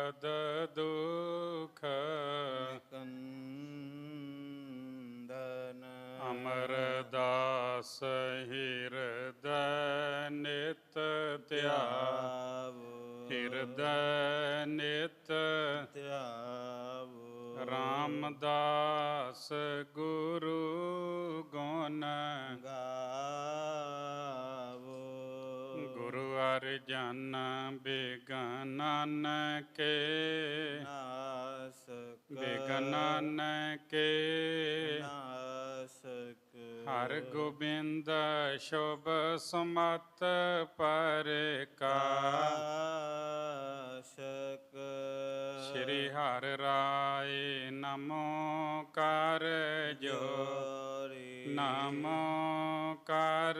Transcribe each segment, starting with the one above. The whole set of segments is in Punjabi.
ਜਗਦ ਦੁਖ ਨਿਕੰਦਨ ਅਮਰਦਾਸ ਹਿਰਦੈ ਨਿਤ ਧਿਆਵੋ ਹਿਰਦੈ ਨਿਤ ਧਿਆਵੋ ਰਾਮਦਾਸ ਗੁਰੂ ਗੁਣ ਗਾਵੋ ਗੁਰੂ ਅਰਜਨ ਬਿਗਨਨ ਕੇ ਨਾਸਕ ਬਿਗਨਨ ਕੇ ਨਾਸਕ ਹਰ ਗੋਬਿੰਦ ਸ਼ੁਭ ਸਮਤ ਪ੍ਰਕਾਸ਼ਕ ਸ਼੍ਰੀ ਹਰਿ ਰਾਏ ਨਮੋ ਕਰ ਜੋਰੀ ਨਮੋ ਕਰ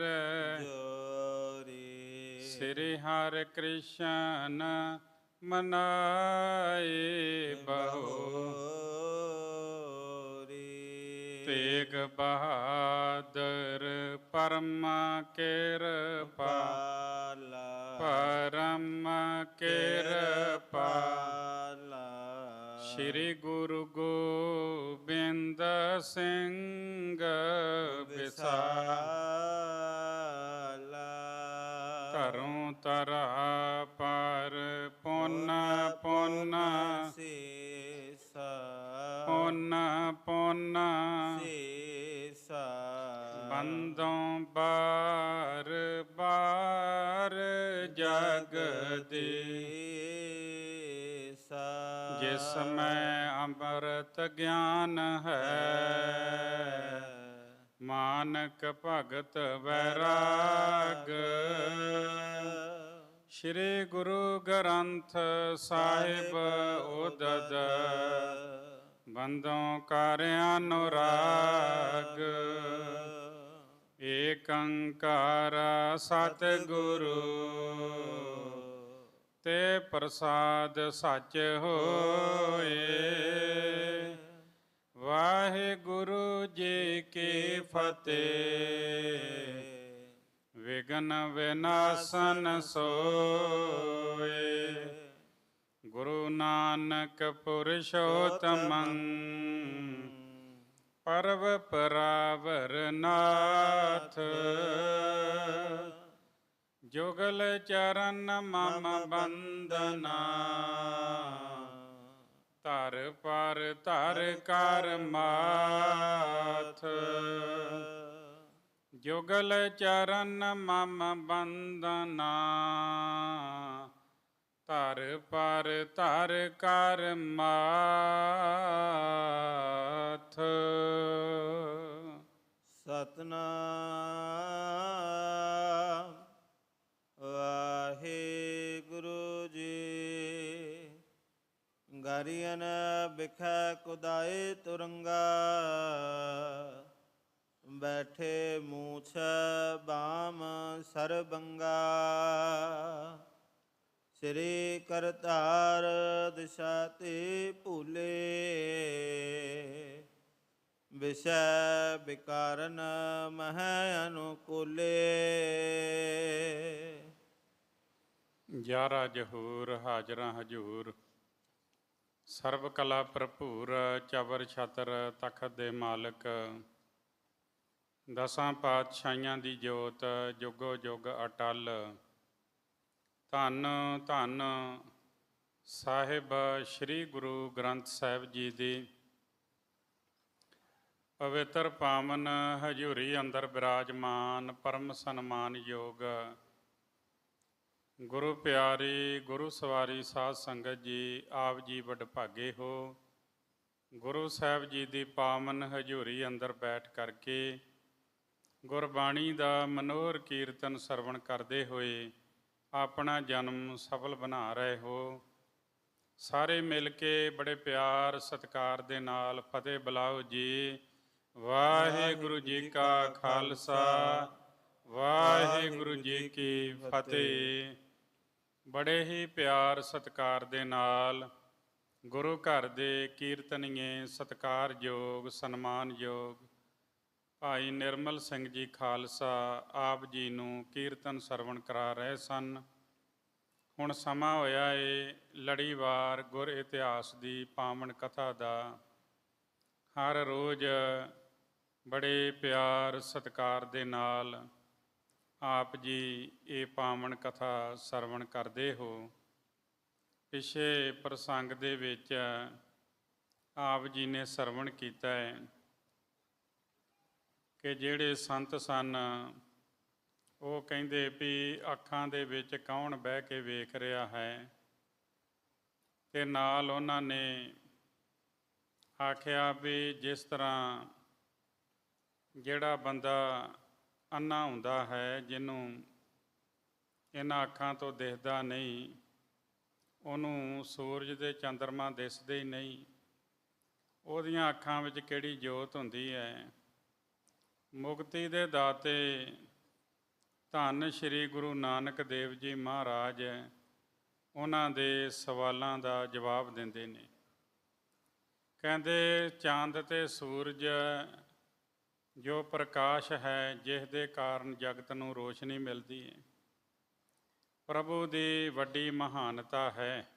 ਜੋਰੀ ਸ੍ਰੀ ਹਰਿ ਕ੍ਰਿਸ਼ਨ ਮਨਾਏ ਬਹੁ ਤੇਗ ਬਹਾਦਰ ਪਰਮ ਕਿਰਪਾ ਪਰਮ ਕਿਰਪਾ ਸ਼੍ਰੀ ਗੁਰੂ ਗੋਬਿੰਦ ਸਿੰਘ ਵਿਸਾਲ ਧਰੋਂ ਧਰਾ ਪਰ ਪੁੰਨ ਪੁੰਨ ਪੁੰਨ ਪੁੰਨ ਬੰਦੋਂ ਬਾਰ ਬਾਰ ਜਗਦੀਸ਼ ਜਿਸ ਮੈਂ ਅੰਮ੍ਰਿਤ ਗਿਆਨ ਹੈ ਮਾਨਕ ਭਗਤ ਵੈਰਾਗ ਸ਼੍ਰੀ ਗੁਰੂ ਗ੍ਰੰਥ ਸਾਹਿਬ ਉਦਦ ਬੰਦੋਂ ਕਰ ਅਨੁਰਾਗ ਏਕ ਓੰਕਾਰ ਸਤਿਗੁਰੂ ਤੇ ਪ੍ਰਸਾਦ ਸੱਚ ਹੋਏ। ਵਾਹਿਗੁਰੂ ਜੀ ਕੀ ਫਤਿਹ। ਵਿਘਨ ਵਿਨਾਸ਼ਨ ਸੋਏ। ਗੁਰੂ ਨਾਨਕ ਪੁਰਸ਼ੋਤਮੰ ਪਰਵ ਪਰਾਵਰ ਨਾਥ ਜੁਗਲ ਚਰਨ ਮਮ ਬੰਦਨਾ ਧਰ ਪਰ ਧਰ ਕਰ ਮਾਥ ਜੁਗਲ ਚਰਨ ਮਮ ਬੰਦਨਾ ਧਰ ਪਰ ਧਰ ਕਰ ਮਾਥ। ਸਤਿਨਾਮ ਵਾਹਿਗੁਰੂ ਜੀ। ਗਾਰੀਅਨ ਬਿਖੈ ਕੁਦਾਏ ਤੁਰੰਗਾ ਬੈਠੇ ਮੂਛ ਬਾਮ ਸਰਬੰਗਾ ਸ੍ਰੀ ਕਰਤਾਰ ਦਿਸ਼ਾ ਤੇ ਭੂਲੇ ਵਿਸ਼ੈ ਵਿਕਾਰਨ ਮਹਿ ਅਨੁਕੂਲੇ। 11 ਜਹੂਰ ਹਾਜ਼ਰਾਂ ਹਜੂਰ ਸਰਬ ਕਲਾ ਭਰਪੂਰ ਚਵਰ ਛਤਰ ਤਖਤ ਦੇ ਮਾਲਕ ਦਸਾਂ ਪਾਤਸ਼ਾਹੀਆਂ ਦੀ ਜੋਤ ਜੁਗੋ ਜੁਗ ਅਟਲ। ਧੰਨ ਧੰਨ ਸਾਹਿਬ ਸ੍ਰੀ ਗੁਰੂ ਗ੍ਰੰਥ ਸਾਹਿਬ ਜੀ ਦੀ ਪਵਿੱਤਰ ਪਾਵਨ ਹਜ਼ੂਰੀ ਅੰਦਰ ਬਿਰਾਜਮਾਨ ਪਰਮ ਸਨਮਾਨਯੋਗ ਗੁਰੂ ਪਿਆਰੀ ਗੁਰੂ ਸਵਾਰੀ ਸਾਧ ਸੰਗਤ ਜੀ, ਆਪ ਜੀ ਵਡਭਾਗੇ ਹੋ। ਗੁਰੂ ਸਾਹਿਬ ਜੀ ਦੀ ਪਾਵਨ ਹਜ਼ੂਰੀ ਅੰਦਰ ਬੈਠ ਕਰਕੇ ਗੁਰਬਾਣੀ ਦਾ ਮਨੋਹਰ ਕੀਰਤਨ ਸਰਵਣ ਕਰਦੇ ਹੋਏ ਆਪਣਾ ਜਨਮ ਸਫਲ ਬਣਾ ਰਹੇ ਹੋ। ਸਾਰੇ ਮਿਲ ਕੇ ਬੜੇ ਪਿਆਰ ਸਤਿਕਾਰ ਦੇ ਨਾਲ ਫਤਿਹ ਬੁਲਾਓ ਜੀ। ਵਾਹਿਗੁਰੂ ਜੀ ਕਾ ਖਾਲਸਾ ਵਾਹਿਗੁਰੂ ਜੀ ਕੀ ਫਤਿਹ। ਬੜੇ ਹੀ ਪਿਆਰ ਸਤਿਕਾਰ ਦੇ ਨਾਲ ਗੁਰੂ ਘਰ ਦੇ ਕੀਰਤਨੀਏ ਸਤਿਕਾਰਯੋਗ ਸਨਮਾਨਯੋਗ ਭਾਈ ਨਿਰਮਲ ਸਿੰਘ ਜੀ ਖਾਲਸਾ ਆਪ ਜੀ ਨੂੰ ਕੀਰਤਨ ਸਰਵਣ ਕਰਾ ਰਹੇ ਸਨ। ਹੁਣ ਸਮਾਂ ਹੋਇਆ ਏ ਲੜੀਵਾਰ ਗੁਰ ਇਤਿਹਾਸ ਦੀ ਪਾਵਨ ਕਥਾ ਦਾ ਹਰ ਰੋਜ਼ ਬੜੇ ਪਿਆਰ ਸਤਿਕਾਰ ਦੇ ਨਾਲ ਆਪ ਜੀ ਇਹ ਪਾਵਨ ਕਥਾ ਸਰਵਣ ਕਰਦੇ ਹੋ। ਪਿਛੇ ਪ੍ਰਸੰਗ ਦੇ ਵਿੱਚ ਆਪ ਜੀ ਨੇ ਸਰਵਣ ਕੀਤਾ ਹੈ ਕਿ ਜਿਹੜੇ ਸੰਤ ਸਨ ਉਹ ਕਹਿੰਦੇ ਵੀ ਅੱਖਾਂ ਦੇ ਵਿੱਚ ਕੌਣ ਬਹਿ ਕੇ ਵੇਖ ਰਿਹਾ ਹੈ, ਤੇ ਨਾਲ ਉਹਨਾਂ ਨੇ ਆਖਿਆ ਵੀ ਜਿਸ ਤਰ੍ਹਾਂ ਜਿਹੜਾ ਬੰਦਾ ਅੰਨਾ ਹੁੰਦਾ ਹੈ, ਜਿਹਨੂੰ ਇਹਨਾਂ ਅੱਖਾਂ ਤੋਂ ਦਿਖਦਾ ਨਹੀਂ, ਉਹਨੂੰ ਸੂਰਜ ਦੇ ਚੰਦਰਮਾ ਦਿਸਦੇ ਹੀ ਨਹੀਂ, ਉਹਦੀਆਂ ਅੱਖਾਂ ਵਿੱਚ ਕਿਹੜੀ ਜੋਤ ਹੁੰਦੀ ਹੈ। ਮੁਕਤੀ ਦੇ ਦਾਤੇ ਧੰਨ ਸ਼੍ਰੀ ਗੁਰੂ ਨਾਨਕ ਦੇਵ ਜੀ ਮਹਾਰਾਜ ਉਹਨਾਂ ਦੇ ਸਵਾਲਾਂ ਦਾ ਜਵਾਬ ਦਿੰਦੇ ਨੇ। ਕਹਿੰਦੇ ਚਾਂਦ ਤੇ ਸੂਰਜ ਜੋ ਪ੍ਰਕਾਸ਼ ਹੈ, ਜਿਸ ਦੇ ਕਾਰਨ ਜਗਤ ਨੂੰ ਰੋਸ਼ਨੀ ਮਿਲਦੀ ਹੈ, ਪ੍ਰਭੂ ਦੀ ਵੱਡੀ ਮਹਾਨਤਾ ਹੈ।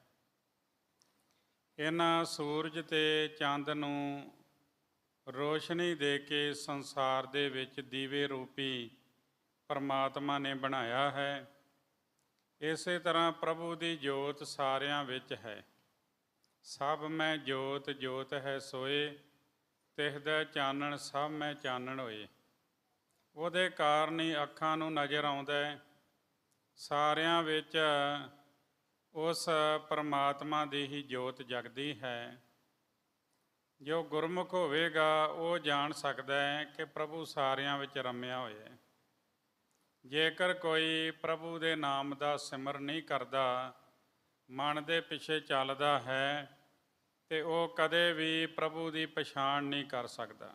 ਇਹਨਾਂ ਸੂਰਜ ਤੇ ਚੰਦ ਨੂੰ ਰੋਸ਼ਨੀ ਦੇ ਕੇ ਸੰਸਾਰ ਦੇ ਵਿੱਚ ਦੀਵੇ ਰੂਪੀ ਪਰਮਾਤਮਾ ਨੇ ਬਣਾਇਆ ਹੈ। ਇਸੇ ਤਰ੍ਹਾਂ ਪ੍ਰਭੂ ਦੀ ਜੋਤ ਸਾਰਿਆਂ ਵਿੱਚ ਹੈ। ਸਭ ਮੈਂ ਜੋਤ, ਜੋਤ ਹੈ ਸੋਏ, ਤਿਸ ਦਾ ਚਾਨਣ ਸਭ ਮੈਂ ਚਾਨਣ ਹੋਏ। ਉਹਦੇ ਕਾਰਨ ਹੀ ਅੱਖਾਂ ਨੂੰ ਨਜ਼ਰ ਆਉਂਦਾ ਹੈ। ਸਾਰਿਆਂ ਵਿੱਚ ਉਸ ਪਰਮਾਤਮਾ ਦੀ ਹੀ ਜੋਤ ਜਗਦੀ ਹੈ। ਜੋ ਗੁਰਮੁਖ ਹੋਵੇਗਾ ਉਹ ਜਾਣ ਸਕਦਾ ਹੈ ਕਿ ਪ੍ਰਭੂ ਸਾਰਿਆਂ ਵਿੱਚ ਰਮਿਆ ਹੋਇਆ ਹੈ। ਜੇਕਰ ਕੋਈ ਪ੍ਰਭੂ ਦੇ ਨਾਮ ਦਾ ਸਿਮਰਨ ਨਹੀਂ ਕਰਦਾ, ਮਨ ਦੇ ਪਿੱਛੇ ਚੱਲਦਾ ਹੈ, ਤੇ ਉਹ ਕਦੇ ਵੀ ਪ੍ਰਭੂ ਦੀ ਪਛਾਣ ਨਹੀਂ ਕਰ ਸਕਦਾ।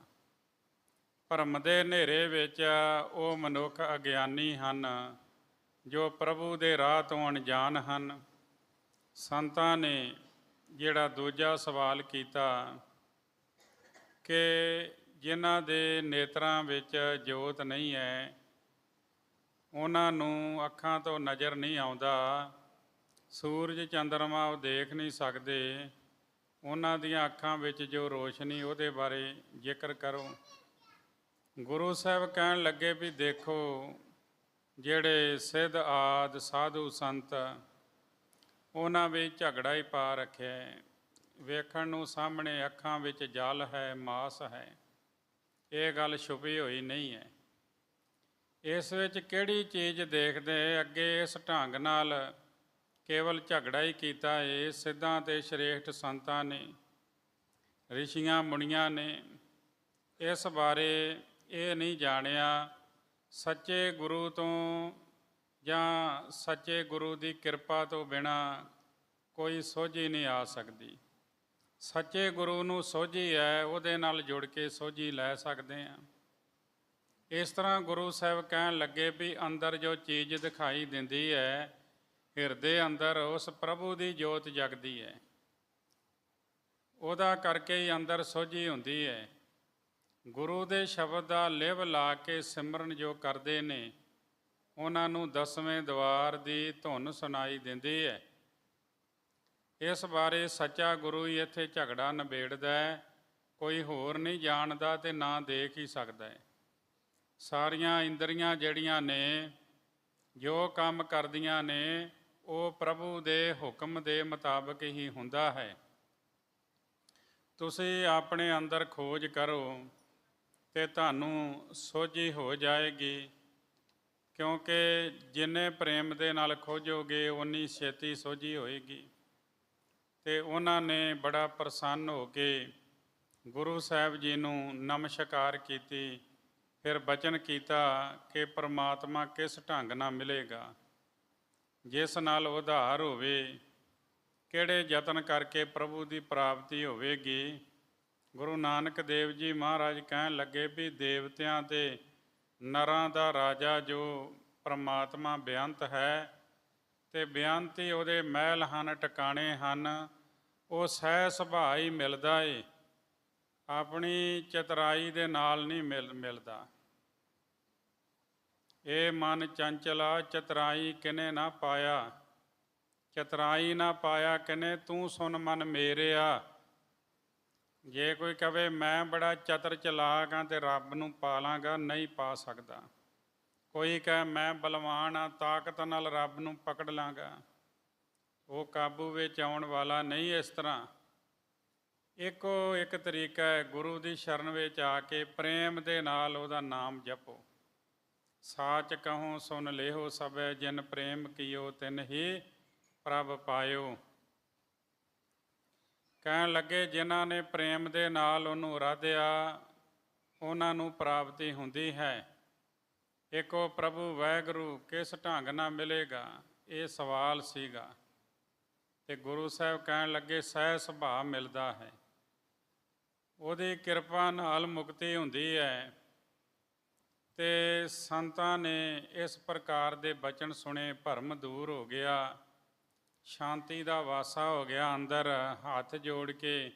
ਭਰਮ ਦੇ ਹਨੇਰੇ ਵਿੱਚ ਉਹ ਮਨੁੱਖ ਅਗਿਆਨੀ ਹਨ ਜੋ ਪ੍ਰਭੂ ਦੇ ਰਾਹ ਤੋਂ ਅਣਜਾਣ ਹਨ। ਸੰਤਾਂ ਨੇ ਜਿਹੜਾ ਦੂਜਾ ਸਵਾਲ ਕੀਤਾ ਕਿ ਜਿਨ੍ਹਾਂ ਦੇ ਨੇਤਰਾਂ ਵਿੱਚ ਜੋਤ ਨਹੀਂ ਹੈ, ਉਹਨਾਂ ਨੂੰ ਅੱਖਾਂ ਤੋਂ ਨਜ਼ਰ ਨਹੀਂ ਆਉਂਦਾ, ਸੂਰਜ ਚੰਦਰਮਾ ਉਹ ਦੇਖ ਨਹੀਂ ਸਕਦੇ, ਉਹਨਾਂ ਦੀਆਂ ਅੱਖਾਂ ਵਿੱਚ ਜੋ ਰੋਸ਼ਨੀ, ਉਹਦੇ ਬਾਰੇ ਜ਼ਿਕਰ ਕਰੋ। ਗੁਰੂ ਸਾਹਿਬ ਕਹਿਣ ਲੱਗੇ ਵੀ ਦੇਖੋ, ਜਿਹੜੇ ਸਿੱਧ ਆਦਿ ਸਾਧੂ ਸੰਤ, ਉਹਨਾਂ ਵਿੱਚ ਝਗੜਾ ਹੀ ਪਾ ਰੱਖਿਆ ਹੈ। ਵੇਖਣ ਨੂੰ ਸਾਹਮਣੇ ਅੱਖਾਂ ਵਿੱਚ ਜਲ ਹੈ, ਮਾਸ ਹੈ, ਇਹ ਗੱਲ ਛੁਪੀ ਹੋਈ ਨਹੀਂ ਹੈ। ਇਸ ਵਿੱਚ ਕਿਹੜੀ ਚੀਜ਼ ਦੇਖਦੇ, ਅੱਗੇ ਇਸ ਢੰਗ ਨਾਲ ਕੇਵਲ ਝਗੜਾ ਹੀ ਕੀਤਾ ਹੈ। ਸਿੱਧਾਂ ਤੇ ਸ਼੍ਰੇਸ਼ਟ ਸੰਤਾਂ ਨੇ, ਰਿਸ਼ੀਆਂ ਮੁਨੀਆਂ ਨੇ ਇਸ ਬਾਰੇ ਇਹ ਨਹੀਂ ਜਾਣਿਆ। ਸੱਚੇ ਗੁਰੂ ਤੋਂ ਜਾਂ ਸੱਚੇ ਗੁਰੂ ਦੀ ਕਿਰਪਾ ਤੋਂ ਬਿਨਾਂ ਕੋਈ ਸੋਝੀ ਨਹੀਂ ਆ ਸਕਦੀ। ਸੱਚੇ ਗੁਰੂ ਨੂੰ ਸੋਝੀ ਹੈ, ਉਹਦੇ ਨਾਲ ਜੁੜ ਕੇ ਸੋਝੀ ਲੈ ਸਕਦੇ ਹਾਂ। ਇਸ ਤਰ੍ਹਾਂ ਗੁਰੂ ਸਾਹਿਬ ਕਹਿਣ ਲੱਗੇ ਵੀ ਅੰਦਰ ਜੋ ਚੀਜ਼ ਦਿਖਾਈ ਦਿੰਦੀ ਹੈ, ਹਿਰਦੇ ਅੰਦਰ ਉਸ ਪ੍ਰਭੂ ਦੀ ਜੋਤ ਜਗਦੀ ਹੈ, ਉਹਦਾ ਕਰਕੇ ਹੀ ਅੰਦਰ ਸੋਝੀ ਹੁੰਦੀ ਹੈ। ਗੁਰੂ ਦੇ ਸ਼ਬਦ ਦਾ ਲਿਵ ਲਾ ਕੇ ਸਿਮਰਨ ਜੋ ਕਰਦੇ ਨੇ, ਉਹਨਾਂ ਨੂੰ 10ਵੇਂ ਦੁਆਰ ਦੀ ਧੁਨ ਸੁਣਾਈ ਦਿੰਦੀ ਹੈ। ਇਸ ਬਾਰੇ ਸੱਚਾ ਗੁਰੂ ਹੀ ਇੱਥੇ ਝਗੜਾ ਨਿਬੇੜਦਾ ਹੈ। ਕੋਈ ਹੋਰ ਨਹੀਂ ਜਾਣਦਾ ਤੇ ਨਾ ਦੇਖ ਹੀ ਸਕਦਾ ਹੈ। ਸਾਰੀਆਂ ਇੰਦਰੀਆਂ ਜਿਹੜੀਆਂ ਨੇ ਜੋ ਕੰਮ ਕਰਦੀਆਂ ਨੇ, ਉਹ ਪ੍ਰਭੂ ਦੇ ਹੁਕਮ ਦੇ ਮੁਤਾਬਕ ਹੀ ਹੁੰਦਾ ਹੈ। ਤੁਸੀਂ ਆਪਣੇ ਅੰਦਰ ਖੋਜ ਕਰੋ ਤੇ ਤੁਹਾਨੂੰ ਸੋਝੀ ਹੋ ਜਾਏਗੀ, ਕਿਉਂਕਿ ਜਿੰਨੇ ਪ੍ਰੇਮ ਦੇ ਨਾਲ ਖੋਜੋਗੇ ਉਨੀ ਛੇਤੀ ਸੋਝੀ ਹੋਏਗੀ। ਤੇ ਉਹਨਾਂ ਨੇ ਬੜਾ ਪ੍ਰਸੰਨ ਹੋ ਕੇ ਗੁਰੂ ਸਾਹਿਬ ਜੀ ਨੂੰ ਨਮਸਕਾਰ ਕੀਤੀ। ਫਿਰ ਬਚਨ ਕੀਤਾ ਕਿ ਪਰਮਾਤਮਾ ਕਿਸ ਢੰਗ ਨਾਲ ਮਿਲੇਗਾ, ਜਿਸ ਨਾਲ ਉਧਾਰ ਹੋਵੇ, ਕਿਹੜੇ ਯਤਨ ਕਰਕੇ ਪ੍ਰਭੂ ਦੀ ਪ੍ਰਾਪਤੀ ਹੋਵੇਗੀ। ਗੁਰੂ ਨਾਨਕ ਦੇਵ ਜੀ ਮਹਾਰਾਜ ਕਹਿਣ ਲੱਗੇ ਵੀ ਦੇਵਤਿਆਂ ਤੇ ਨਰਾਂ ਦਾ ਰਾਜਾ ਜੋ ਪਰਮਾਤਮਾ ਬੇਅੰਤ ਹੈ, ਤੇ ਬੇਅੰਤ ਹੀ ਉਹਦੇ ਮਹਿਲ ਹਨ, ਟਿਕਾਣੇ ਹਨ। ਉਹ ਸਹਿ ਸੁਭਾਅ ਹੀ ਮਿਲਦਾ ਏ, ਆਪਣੀ ਚਤੁਰਾਈ ਦੇ ਨਾਲ ਨਹੀਂ ਮਿਲਦਾ। ਇਹ ਮਨ ਚੰਚਲਾ ਚਤੁਰਾਈ ਕਿਨੇ ਨਾ ਪਾਇਆ, ਚਤਰਾਈ ਨਾ ਪਾਇਆ ਕਿਨੇ, ਤੂੰ ਸੁਨ ਮਨ ਮੇਰਿਆ। ਜੇ ਕੋਈ ਕਵੇ ਮੈਂ ਬੜਾ ਚਤਰ ਚਲਾਕ ਹਾਂ ਤੇ ਰੱਬ ਨੂੰ ਪਾ ਲਾਂਗਾ, ਨਹੀਂ ਪਾ ਸਕਦਾ। ਕੋਈ ਕਹੇ ਮੈਂ ਬਲਵਾਨ ਹਾਂ, ਤਾਕਤ ਨਾਲ ਰੱਬ ਨੂੰ ਪਕੜ ਲਾਂਗਾ, ਉਹ ਕਾਬੂ ਵਿੱਚ ਆਉਣ ਵਾਲਾ ਨਹੀਂ। ਇਸ ਤਰ੍ਹਾਂ ਇੱਕੋ ਇੱਕ ਤਰੀਕਾ ਹੈ, ਗੁਰੂ ਦੀ ਸ਼ਰਨ ਵਿੱਚ ਆ ਕੇ ਪ੍ਰੇਮ ਦੇ ਨਾਲ ਉਹਦਾ ਨਾਮ ਜਪੋ। ਸਾਚ ਕਹੋ ਸੁਨ ਲੇਹੋ ਸਭੈ, ਜਿਨ ਪ੍ਰੇਮ ਕੀਓ ਤਿਨ ਹੀ ਪ੍ਰਭ ਪਾਇਓ। ਕਹਿਣ ਲੱਗੇ ਜਿਨ੍ਹਾਂ ਨੇ ਪ੍ਰੇਮ ਦੇ ਨਾਲ ਉਹਨੂੰ ਆਰਾਧਿਆ ਉਹਨਾਂ ਨੂੰ ਪ੍ਰਾਪਤੀ ਹੁੰਦੀ ਹੈ। ਇੱਕ ਉਹ ਪ੍ਰਭੂ ਵਾਹਿਗੁਰੂ ਕਿਸ ਢੰਗ ਨਾਲ ਮਿਲੇਗਾ, ਇਹ ਸਵਾਲ ਸੀਗਾ। ਤੇ ਗੁਰੂ ਸਾਹਿਬ ਕਹਿਣ ਲੱਗੇ ਸਹਿ ਸੁਭਾਅ ਮਿਲਦਾ ਹੈ, ਉਹਦੀ ਕਿਰਪਾ ਨਾਲ ਮੁਕਤੀ ਹੁੰਦੀ ਹੈ। ਤੇ ਸੰਤਾਂ ਨੇ ਇਸ ਪ੍ਰਕਾਰ ਦੇ ਬਚਨ ਸੁਣੇ, ਭਰਮ ਦੂਰ ਹੋ ਗਿਆ, ਸ਼ਾਂਤੀ ਦਾ ਵਾਸਾ ਹੋ ਗਿਆ। ਅੰਦਰ ਹੱਥ ਜੋੜ ਕੇ